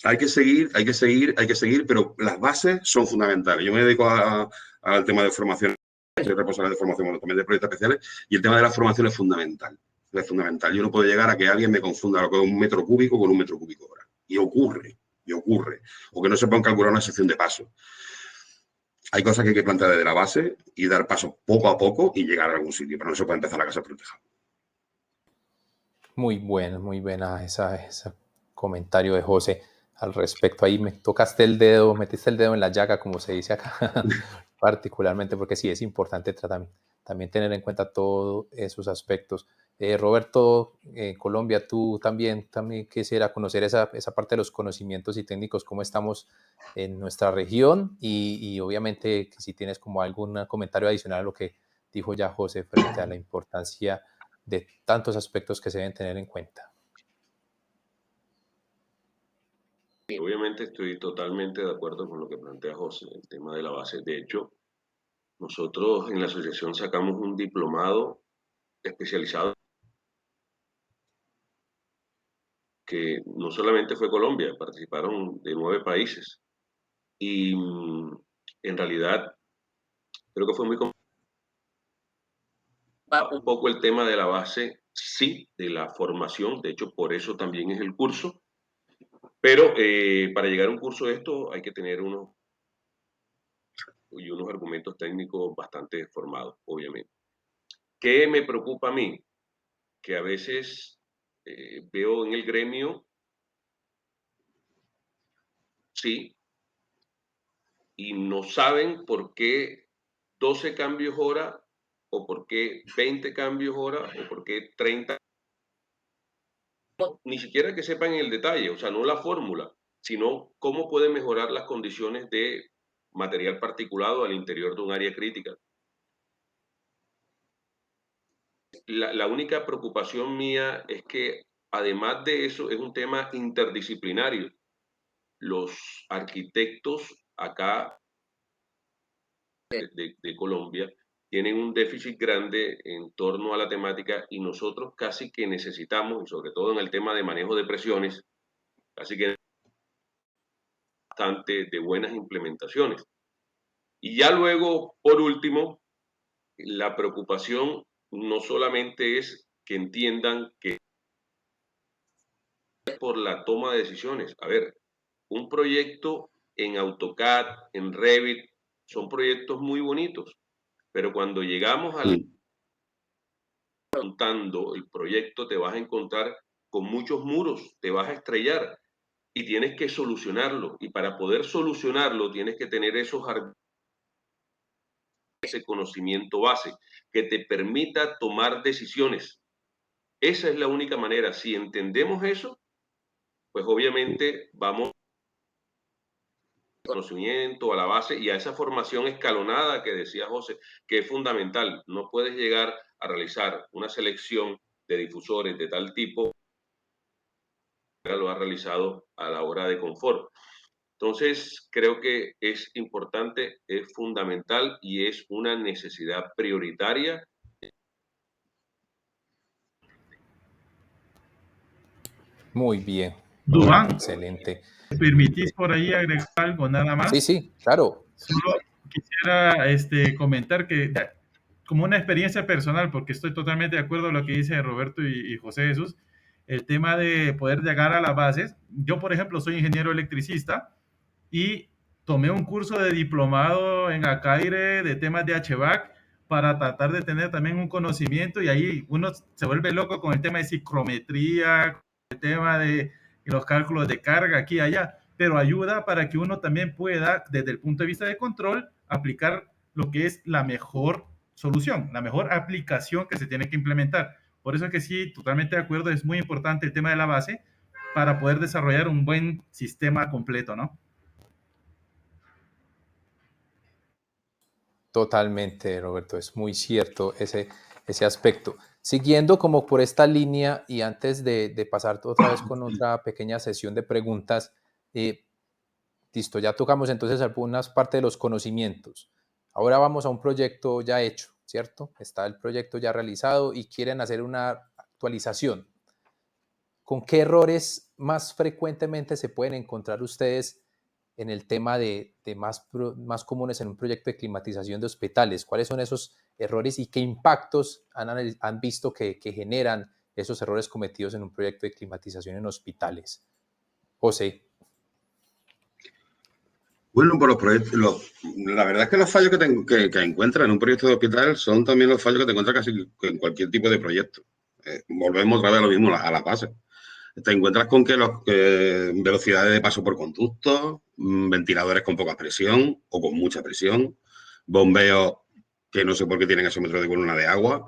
hay que seguir, pero las bases son fundamentales. Yo me dedico al tema de formación, soy responsable de formación, bueno, también de proyectos especiales, y el tema de la formación es fundamental. Es fundamental. Yo no puedo llegar a que alguien me confunda lo que es un metro cúbico con un metro cúbico hora. Y ocurre. O que no se puedan calcular una sección de paso. Hay cosas que hay que plantear desde la base y dar pasos poco a poco y llegar a algún sitio, pero no se puede empezar la casa protegida. Muy buena ese comentario de José al respecto. Ahí me tocaste el dedo, metiste el dedo en la llaga, como se dice acá, particularmente, porque sí es importante también tener en cuenta todos esos aspectos. Roberto, Colombia, tú también quisiera conocer esa parte de los conocimientos y técnicos, cómo estamos en nuestra región y obviamente que si tienes como algún comentario adicional a lo que dijo ya José frente a la importancia de tantos aspectos que se deben tener en cuenta. Obviamente estoy totalmente de acuerdo con lo que plantea José, el tema de la base. De hecho, nosotros en la asociación sacamos un diplomado especializado que no solamente fue Colombia, participaron de 9 países. Y en realidad creo que fue muy un poco el tema de la base, sí, de la formación. De hecho, por eso también es el curso. Pero para llegar a un curso de esto hay que tener unos argumentos técnicos bastante formados, obviamente. ¿Qué me preocupa a mí? Que a veces veo en el gremio, sí, y no saben por qué 12 cambios hora, o por qué 20 cambios hora, o por qué 30. Ni siquiera que sepan el detalle, o sea, no la fórmula, sino cómo pueden mejorar las condiciones de material particulado al interior de un área crítica. La única preocupación mía es que, además de eso, es un tema interdisciplinario. Los arquitectos acá de Colombia tienen un déficit grande en torno a la temática y nosotros casi que necesitamos, y sobre todo en el tema de manejo de presiones, casi que bastante de buenas implementaciones. Y ya luego, por último, la preocupación no solamente es que entiendan que por la toma de decisiones. A ver, un proyecto en AutoCAD, en Revit, son proyectos muy bonitos, pero cuando llegamos al montando el proyecto te vas a encontrar con muchos muros, te vas a estrellar y tienes que solucionarlo. Y para poder solucionarlo tienes que tener ese conocimiento base que te permita tomar decisiones. Esa es la única manera. Si entendemos eso, pues obviamente vamos conocimiento, a la base y a esa formación escalonada que decía José, que es fundamental. No puedes llegar a realizar una selección de difusores de tal tipo, lo ha realizado a la hora de confort. Entonces, creo que es importante, es fundamental y es una necesidad prioritaria. Muy bien. Duván, Excelente. ¿me permitís por ahí agregar algo nada más? Sí, claro. Solo quisiera comentar que como una experiencia personal, porque estoy totalmente de acuerdo con lo que dice Roberto y José Jesús, el tema de poder llegar a las bases. Yo, por ejemplo, soy ingeniero electricista y tomé un curso de diplomado en Acaire de temas de HVAC para tratar de tener también un conocimiento y ahí uno se vuelve loco con el tema de psicometría, el tema de los cálculos de carga aquí y allá, pero ayuda para que uno también pueda, desde el punto de vista de control, aplicar lo que es la mejor solución, la mejor aplicación que se tiene que implementar. Por eso es que sí, totalmente de acuerdo, es muy importante el tema de la base para poder desarrollar un buen sistema completo, ¿no? Totalmente, Roberto, es muy cierto ese aspecto. Siguiendo como por esta línea y antes de pasar otra vez con otra pequeña sesión de preguntas, listo, ya tocamos entonces algunas partes de los conocimientos. Ahora vamos a un proyecto ya hecho, ¿cierto? Está el proyecto ya realizado y quieren hacer una actualización. ¿Con qué errores más frecuentemente se pueden encontrar ustedes en el tema de más comunes en un proyecto de climatización de hospitales? ¿Cuáles son esos errores y qué impactos han visto que generan esos errores cometidos en un proyecto de climatización en hospitales? José. Bueno, por los proyectos, la verdad es que los fallos que encuentras en un proyecto de hospital son también los fallos que te encuentras casi en cualquier tipo de proyecto. Volvemos otra vez a lo mismo, a la base. Te encuentras con que velocidades de paso por conductos, ventiladores con poca presión o con mucha presión, bombeos que no sé por qué tienen esos metros de columna de agua.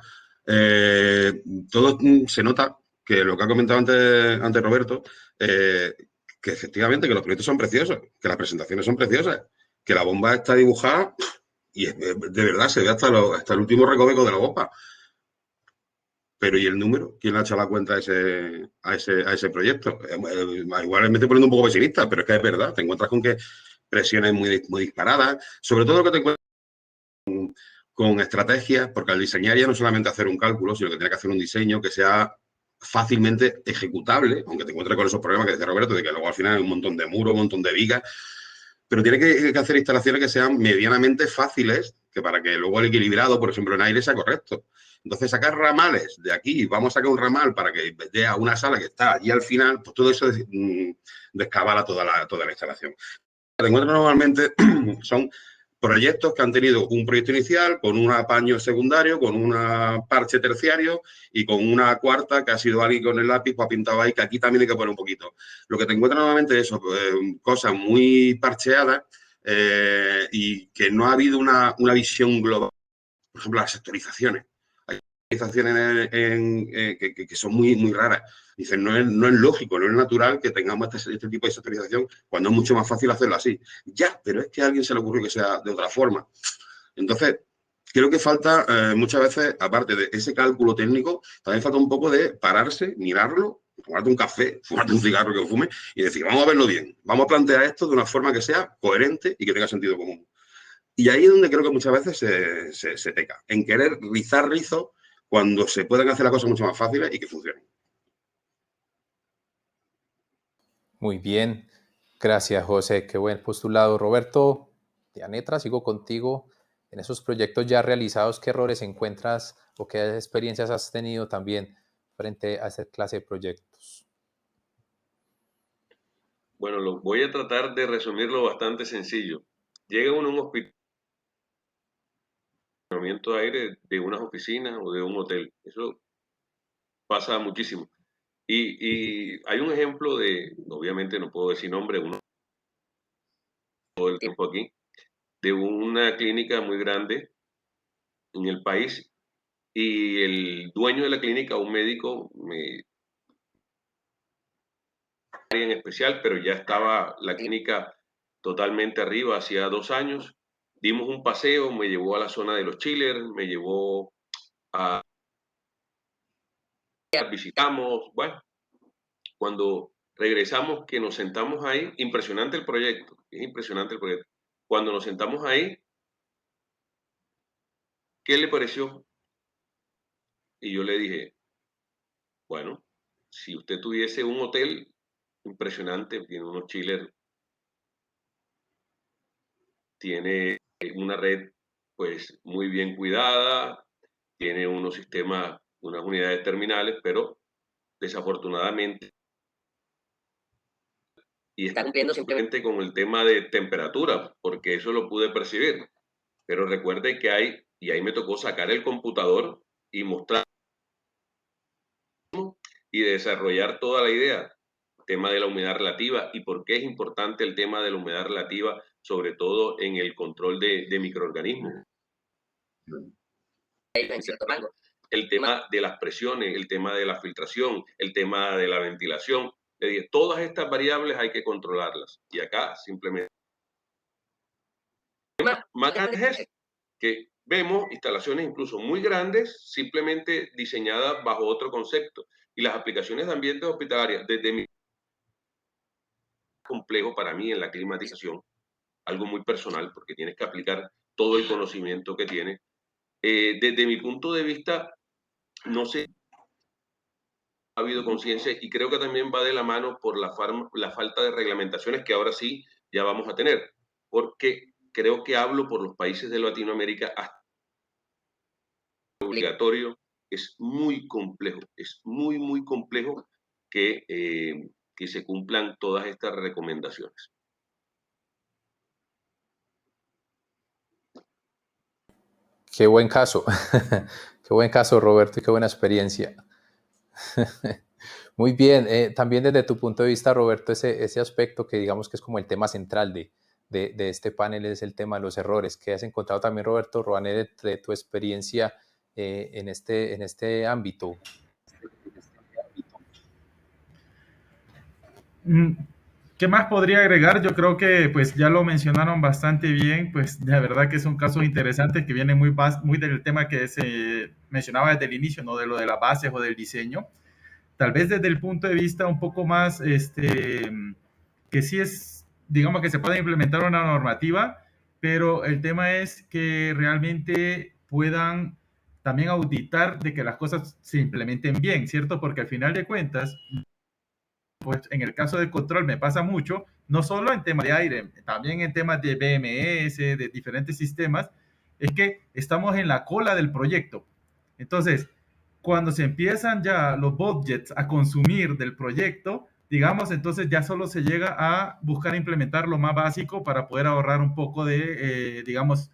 Todo se nota que lo que ha comentado antes Roberto, que efectivamente que los proyectos son preciosos, que las presentaciones son preciosas, que la bomba está dibujada y de verdad se ve hasta el último recoveco de la bomba. Pero ¿y el número? ¿Quién le ha echado la cuenta a ese proyecto? Igual me estoy poniendo un poco pesimista, pero es que es verdad. Te encuentras con que presiones muy disparadas. Sobre todo lo que te encuentras con estrategias, porque al diseñar ya no solamente hacer un cálculo, sino que tiene que hacer un diseño que sea fácilmente ejecutable, aunque te encuentres con esos problemas que decía Roberto, de que luego al final hay un montón de muros, un montón de vigas, pero tiene que hacer instalaciones que sean medianamente fáciles, que para que luego el equilibrado, por ejemplo, en aire sea correcto. Entonces, sacar ramales de aquí, vamos a sacar un ramal para que dé a una sala que está allí al final, pues todo eso descabala toda la instalación. Lo que encuentro normalmente son proyectos que han tenido un proyecto inicial con un apaño secundario, con un parche terciario y con una cuarta que ha sido alguien con el lápiz pues ha pintado ahí, que aquí también hay que poner un poquito. Lo que te encuentras normalmente es eso, cosas muy parcheadas y que no ha habido una visión global. Por ejemplo, las sectorizaciones. Hay sectorizaciones que son muy raras. Dicen, no es lógico, no es natural que tengamos este tipo de sectorización cuando es mucho más fácil hacerlo así. Ya, pero es que a alguien se le ocurrió que sea de otra forma. Entonces, creo que falta muchas veces, aparte de ese cálculo técnico, también falta un poco de pararse, mirarlo, tomarte un café, fumarte un cigarro que fume y decir, vamos a verlo bien, vamos a plantear esto de una forma que sea coherente y que tenga sentido común. Y ahí es donde creo que muchas veces se peca, en querer rizar rizos cuando se pueden hacer las cosas mucho más fáciles y que funcionen. Muy bien, gracias José, qué buen postulado. Roberto, Dianetra, sigo contigo. En esos proyectos ya realizados, ¿qué errores encuentras o qué experiencias has tenido también frente a esta clase de proyectos? Bueno, voy a tratar de resumirlo bastante sencillo. Llega uno a un hospital de aire de unas oficinas o de un hotel. Eso pasa muchísimo. Y hay un ejemplo de, obviamente no puedo decir nombre, uno todo el tiempo aquí, de una clínica muy grande en el país y el dueño de la clínica, un médico en especial, pero ya estaba la clínica totalmente arriba, hacía 2 años. Dimos un paseo, me llevó a la zona de los chillers, me llevó a visitamos, bueno, cuando regresamos que nos sentamos ahí, impresionante el proyecto, es impresionante el proyecto. Cuando nos sentamos ahí, ¿qué le pareció? Y yo le dije, bueno, si usted tuviese un hotel impresionante, tiene unos chillers, tiene una red pues muy bien cuidada, tiene unos sistemas, unas unidades terminales, pero desafortunadamente y está cumpliendo simplemente con el tema de temperatura, porque eso lo pude percibir. Pero recuerde que hay, y ahí me tocó sacar el computador y mostrar y desarrollar toda la idea, tema de la humedad relativa y por qué es importante el tema de la humedad relativa, sobre todo en el control de microorganismos. El tema de las presiones, el tema de la filtración, el tema de la ventilación. Le dije, todas estas variables hay que controlarlas. Y acá simplemente más grande es que vemos instalaciones incluso muy grandes, simplemente diseñadas bajo otro concepto. Y las aplicaciones de ambientes hospitalarios, desde mi complejo para mí en la climatización, algo muy personal, porque tienes que aplicar todo el conocimiento que tienes. Desde mi punto de vista, no sé, ha habido conciencia y creo que también va de la mano por la falta de reglamentaciones que ahora sí ya vamos a tener, porque creo que hablo por los países de Latinoamérica, hasta obligatorio, es muy complejo, es muy, muy complejo que se cumplan todas estas recomendaciones. Qué buen caso. Qué buen caso, Roberto, y qué buena experiencia. Muy bien. También desde tu punto de vista, Roberto, ese aspecto que digamos que es como el tema central de este panel es el tema de los errores. ¿Qué has encontrado también, Roberto Roané, de tu experiencia en este ámbito? ¿Qué más podría agregar? Yo creo que pues ya lo mencionaron bastante bien, pues de verdad que son casos interesantes que vienen muy del tema que se mencionaba desde el inicio, no de lo de las bases o del diseño. Tal vez desde el punto de vista un poco más, que sí es, digamos que se puede implementar una normativa, pero el tema es que realmente puedan también auditar de que las cosas se implementen bien, ¿cierto? Porque al final de cuentas, pues en el caso del control me pasa mucho, no solo en temas de aire, también en temas de BMS, de diferentes sistemas, es que estamos en la cola del proyecto. Entonces, cuando se empiezan ya los budgets a consumir del proyecto, digamos, entonces ya solo se llega a buscar implementar lo más básico para poder ahorrar un poco de, digamos,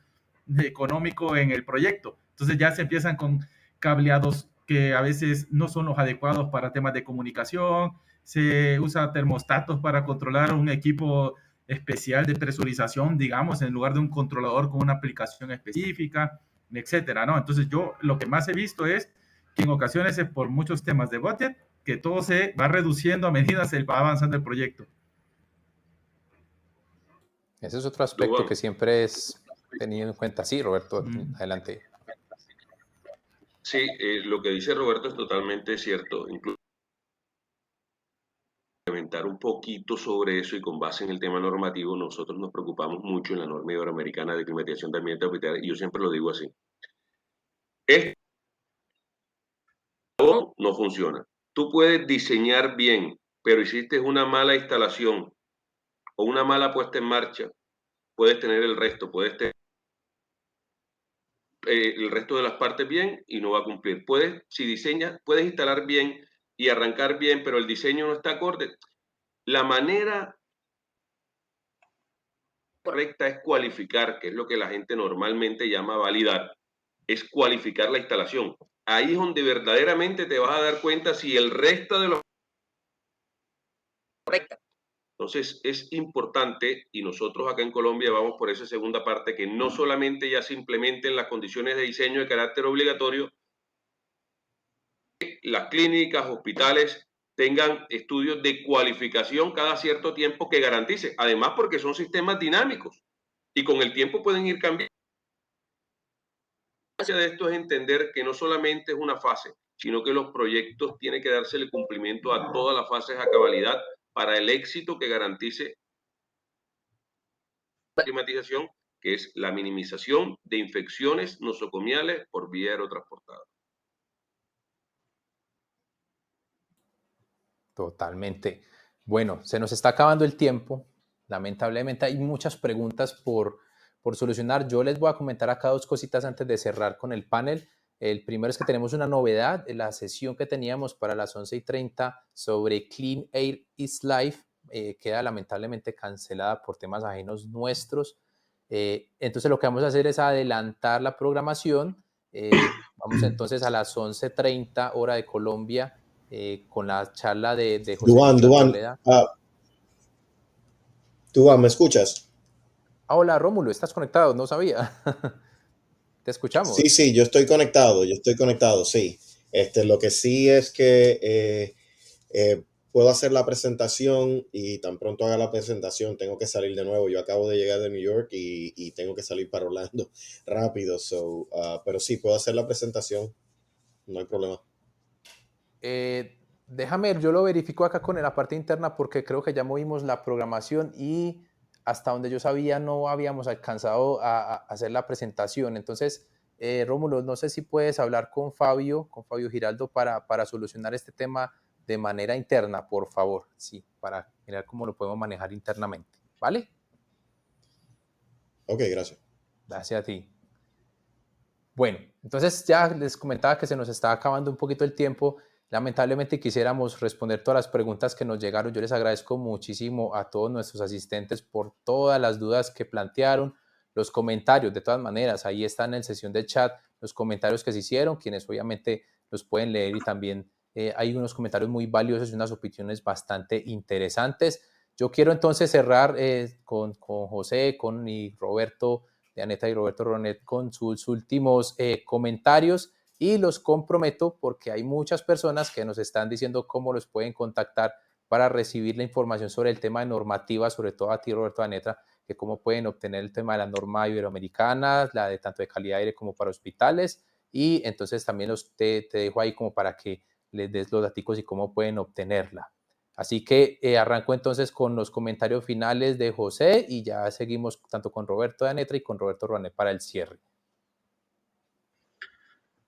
de económico en el proyecto. Entonces ya se empiezan con cableados que a veces no son los adecuados para temas de comunicación, se usa termostatos para controlar un equipo especial de presurización, digamos, en lugar de un controlador con una aplicación específica, etcétera, ¿no? Entonces yo lo que más he visto es que en ocasiones es por muchos temas de budget que todo se va reduciendo a medida que se va avanzando el proyecto. Ese es otro aspecto que siempre es tenido en cuenta. Sí, Roberto, adelante. Sí, lo que dice Roberto es totalmente cierto. Incluso implementar un poquito sobre eso y con base en el tema normativo, nosotros nos preocupamos mucho en la norma iberoamericana de climatización de ambiente hospitalario y yo siempre lo digo así. Esto no funciona. Tú puedes diseñar bien, pero hiciste una mala instalación o una mala puesta en marcha, puedes tener el resto, puedes tener el resto de las partes bien y no va a cumplir. Si diseñas, puedes instalar bien y arrancar bien, pero el diseño no está acorde. La manera correcta es cualificar, que es lo que la gente normalmente llama validar, es cualificar la instalación. Ahí es donde verdaderamente te vas a dar cuenta si el resto de los... Correcta. Entonces es importante, y nosotros acá en Colombia vamos por esa segunda parte, que no solamente ya se implementen las condiciones de diseño de carácter obligatorio, las clínicas, hospitales tengan estudios de cualificación cada cierto tiempo que garantice, además porque son sistemas dinámicos y con el tiempo pueden ir cambiando. La gracia de esto es entender que no solamente es una fase, sino que los proyectos tienen que darse el cumplimiento a todas las fases a cabalidad para el éxito que garantice la climatización, que es la minimización de infecciones nosocomiales por vía aerotransportada. Totalmente. Bueno, se nos está acabando el tiempo. Lamentablemente hay muchas preguntas por solucionar. Yo les voy a comentar acá dos cositas antes de cerrar con el panel. El primero es que tenemos una novedad. La sesión que teníamos para las 11:30 sobre Clean Air is Life queda lamentablemente cancelada por temas ajenos nuestros. Entonces lo que vamos a hacer es adelantar la programación. Vamos entonces a las 11:30 hora de Colombia con la charla de José Duván, Duván, ¿me escuchas? Hola, Rómulo, ¿estás conectado? No sabía. Te escuchamos. Sí, yo estoy conectado, sí. Lo que sí es que puedo hacer la presentación y tan pronto haga la presentación tengo que salir de nuevo. Yo acabo de llegar de New York y tengo que salir para Orlando rápido. Pero sí, puedo hacer la presentación, no hay problema. Déjame, yo lo verifico acá con la parte interna porque creo que ya movimos la programación y hasta donde yo sabía no habíamos alcanzado a hacer la presentación. Entonces, Rómulo, no sé si puedes hablar con Fabio Giraldo para solucionar este tema de manera interna, por favor. Sí, para mirar cómo lo podemos manejar internamente. ¿Vale? Ok, gracias. Gracias a ti. Bueno, entonces ya les comentaba que se nos está acabando un poquito el tiempo. Lamentablemente quisiéramos responder todas las preguntas que nos llegaron. Yo les agradezco muchísimo a todos nuestros asistentes por todas las dudas que plantearon, los comentarios, de todas maneras, ahí están en sesión de chat los comentarios que se hicieron, quienes obviamente los pueden leer y también hay unos comentarios muy valiosos y unas opiniones bastante interesantes. Yo quiero entonces cerrar con José, con y Roberto, de Aneta y Roberto Ronet con sus últimos comentarios y los comprometo porque hay muchas personas que nos están diciendo cómo los pueden contactar para recibir la información sobre el tema de normativa, sobre todo a ti, Roberto Aneta, que cómo pueden obtener el tema de la norma iberoamericana, la de tanto de calidad de aire como para hospitales, y entonces también te dejo ahí como para que les des los datos y cómo pueden obtenerla. Así que arranco entonces con los comentarios finales de José y ya seguimos tanto con Roberto Danetra y con Roberto Ronet para el cierre.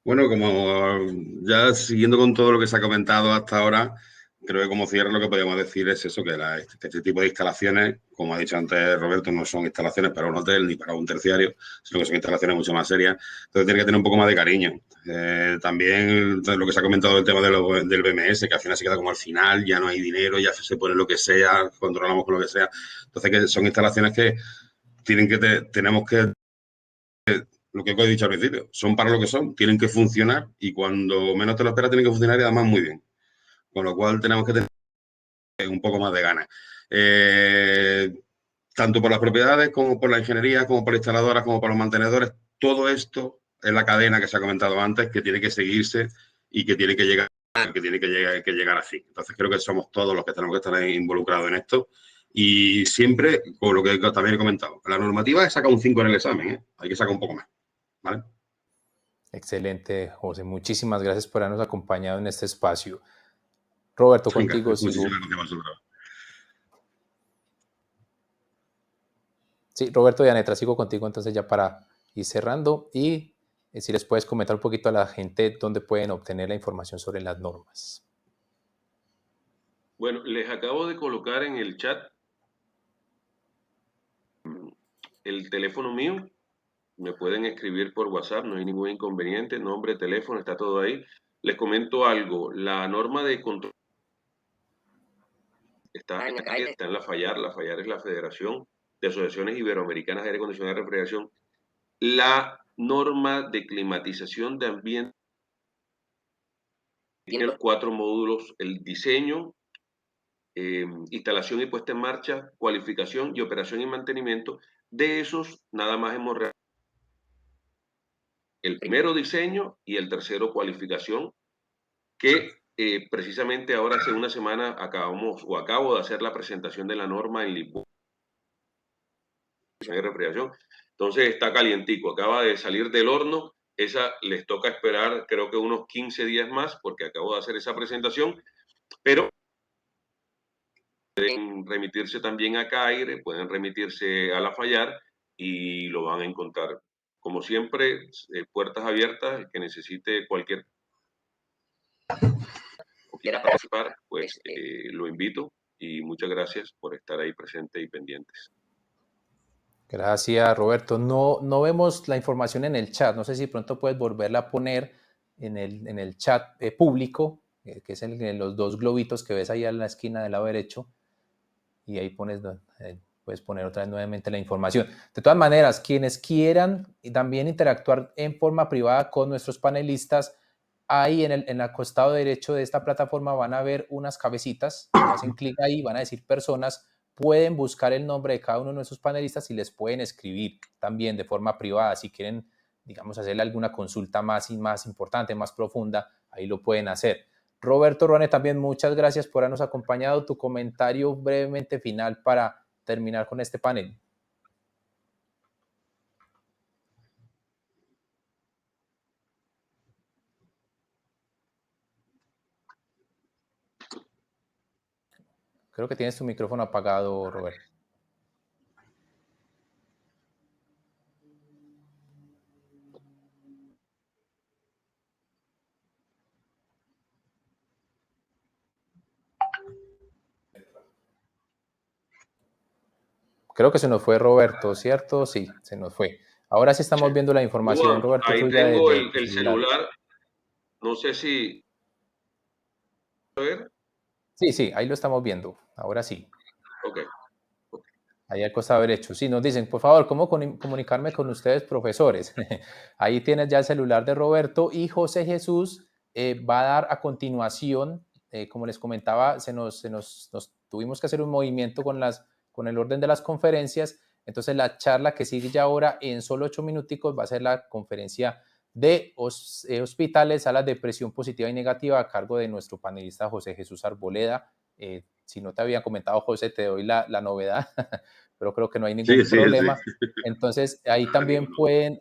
Bueno, como ya siguiendo con todo lo que se ha comentado hasta ahora, creo que como cierre lo que podemos decir es eso, que este tipo de instalaciones, como ha dicho antes Roberto, no son instalaciones para un hotel ni para un terciario, sino que son instalaciones mucho más serias. Entonces tiene que tener un poco más de cariño. También lo que se ha comentado del tema del BMS, que al final se queda como al final, ya no hay dinero, ya se pone lo que sea, controlamos con lo que sea. Entonces que son instalaciones que tenemos que lo que he dicho al principio, son para lo que son, tienen que funcionar y cuando menos te lo esperas tienen que funcionar y además muy bien. Con lo cual tenemos que tener un poco más de ganas. Tanto por las propiedades como por la ingeniería, como por las instaladoras, como por los mantenedores, todo esto es la cadena que se ha comentado antes, que tiene que seguirse y que tiene que llegar, que llegar así. Entonces creo que somos todos los que tenemos que estar involucrados en esto. Y siempre, con lo que también he comentado, la normativa es sacar un 5 en el examen, ¿eh? Hay que sacar un poco más. ¿Vale? Excelente, José. Muchísimas gracias por habernos acompañado en este espacio. Roberto, Venga, contigo sigo. Muchísimas gracias a vosotros. Sí, Roberto y Anetra, sigo contigo entonces ya para ir cerrando y si les puedes comentar un poquito a la gente dónde pueden obtener la información sobre las normas. Bueno, les acabo de colocar en el chat el teléfono mío. Me pueden escribir por WhatsApp, no hay ningún inconveniente, nombre, teléfono, está todo ahí. Les comento algo, la norma de control está en la FAYAR es la Federación de Asociaciones Iberoamericanas de Aire Acondicionado y Refrigeración. La norma de climatización de ambiente tiene 4 módulos, el diseño, instalación y puesta en marcha, cualificación y operación y mantenimiento. De esos, nada más hemos realizado el primero diseño y el tercero cualificación, que precisamente ahora hace una semana acabo de hacer la presentación de la norma en Lisboa de refrigeración. Entonces está calientico, acaba de salir del horno. Esa les toca esperar creo que unos 15 días más porque acabo de hacer esa presentación, pero pueden remitirse también a CAIRE, pueden remitirse a la FAYAR y lo van a encontrar. Como siempre, puertas abiertas, el que necesite cualquier o quiera participar, pues lo invito y muchas gracias por estar ahí presentes y pendientes. Gracias, Roberto. No vemos la información en el chat. No sé si pronto puedes volverla a poner en el chat público, que es en los dos globitos que ves ahí en la esquina del lado derecho. Y ahí puedes poner otra vez nuevamente la información. De todas maneras, quienes quieran también interactuar en forma privada con nuestros panelistas, ahí en el acostado derecho de esta plataforma van a ver unas cabecitas. Si hacen clic ahí, van a decir personas. Pueden buscar el nombre de cada uno de nuestros panelistas y les pueden escribir también de forma privada. Si quieren, digamos, hacerle alguna consulta más importante, más profunda, ahí lo pueden hacer. Roberto Rone, también muchas gracias por habernos acompañado. Tu comentario brevemente final para terminar con este panel. Creo que tienes tu micrófono apagado, Roberto. Creo que se nos fue Roberto, ¿cierto? Sí, se nos fue. Ahora sí estamos viendo la información, Roberto, ahí tuya tengo de el celular. No sé si... A ver. Sí, sí, ahí lo estamos viendo. Ahora sí. Ok. Ahí al costado derecho. Sí, nos dicen, por favor, ¿cómo comunicarme con ustedes, profesores? Ahí tienes ya el celular de Roberto y José Jesús va a dar a continuación, como les comentaba, nos tuvimos que hacer un movimiento con el orden de las conferencias. Entonces la charla que sigue ya ahora en solo 8 minuticos va a ser la conferencia de hospitales, salas de presión positiva y negativa a cargo de nuestro panelista José Jesús Arboleda. Si no te había comentado, José, te doy la novedad, pero creo que no hay ningún problema. Sí. Entonces, ahí también pueden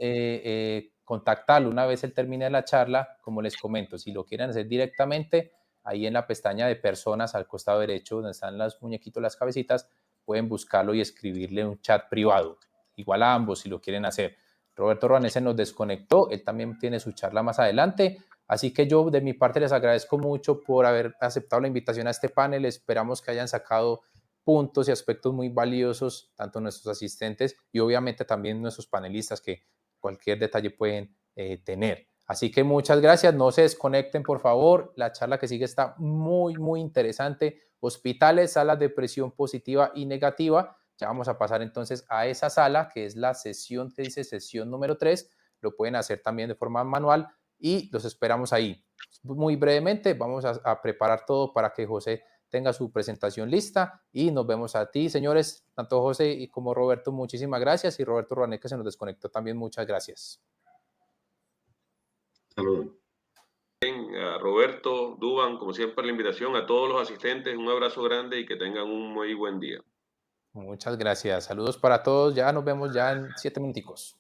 contactarlo una vez él termine la charla, como les comento, si lo quieren hacer directamente, ahí en la pestaña de personas al costado derecho, donde están los muñequitos, las cabecitas, pueden buscarlo y escribirle un chat privado, igual a ambos si lo quieren hacer. Roberto Ruanés se nos desconectó, él también tiene su charla más adelante, así que yo de mi parte les agradezco mucho por haber aceptado la invitación a este panel, esperamos que hayan sacado puntos y aspectos muy valiosos, tanto nuestros asistentes y obviamente también nuestros panelistas que cualquier detalle pueden tener. Así que muchas gracias, no se desconecten por favor, la charla que sigue está muy, muy interesante. Hospitales, salas de presión positiva y negativa. Ya vamos a pasar entonces a esa sala, que es la sesión que dice sesión número 3. Lo pueden hacer también de forma manual y los esperamos ahí. Muy brevemente vamos a preparar todo para que José tenga su presentación lista y nos vemos a ti, señores, tanto José y como Roberto, muchísimas gracias y Roberto Ruanés que se nos desconectó también, muchas gracias. Saludos. A Roberto, Duban, como siempre la invitación, a todos los asistentes, un abrazo grande y que tengan un muy buen día. Muchas gracias, saludos para todos, ya nos vemos ya en 7 minuticos.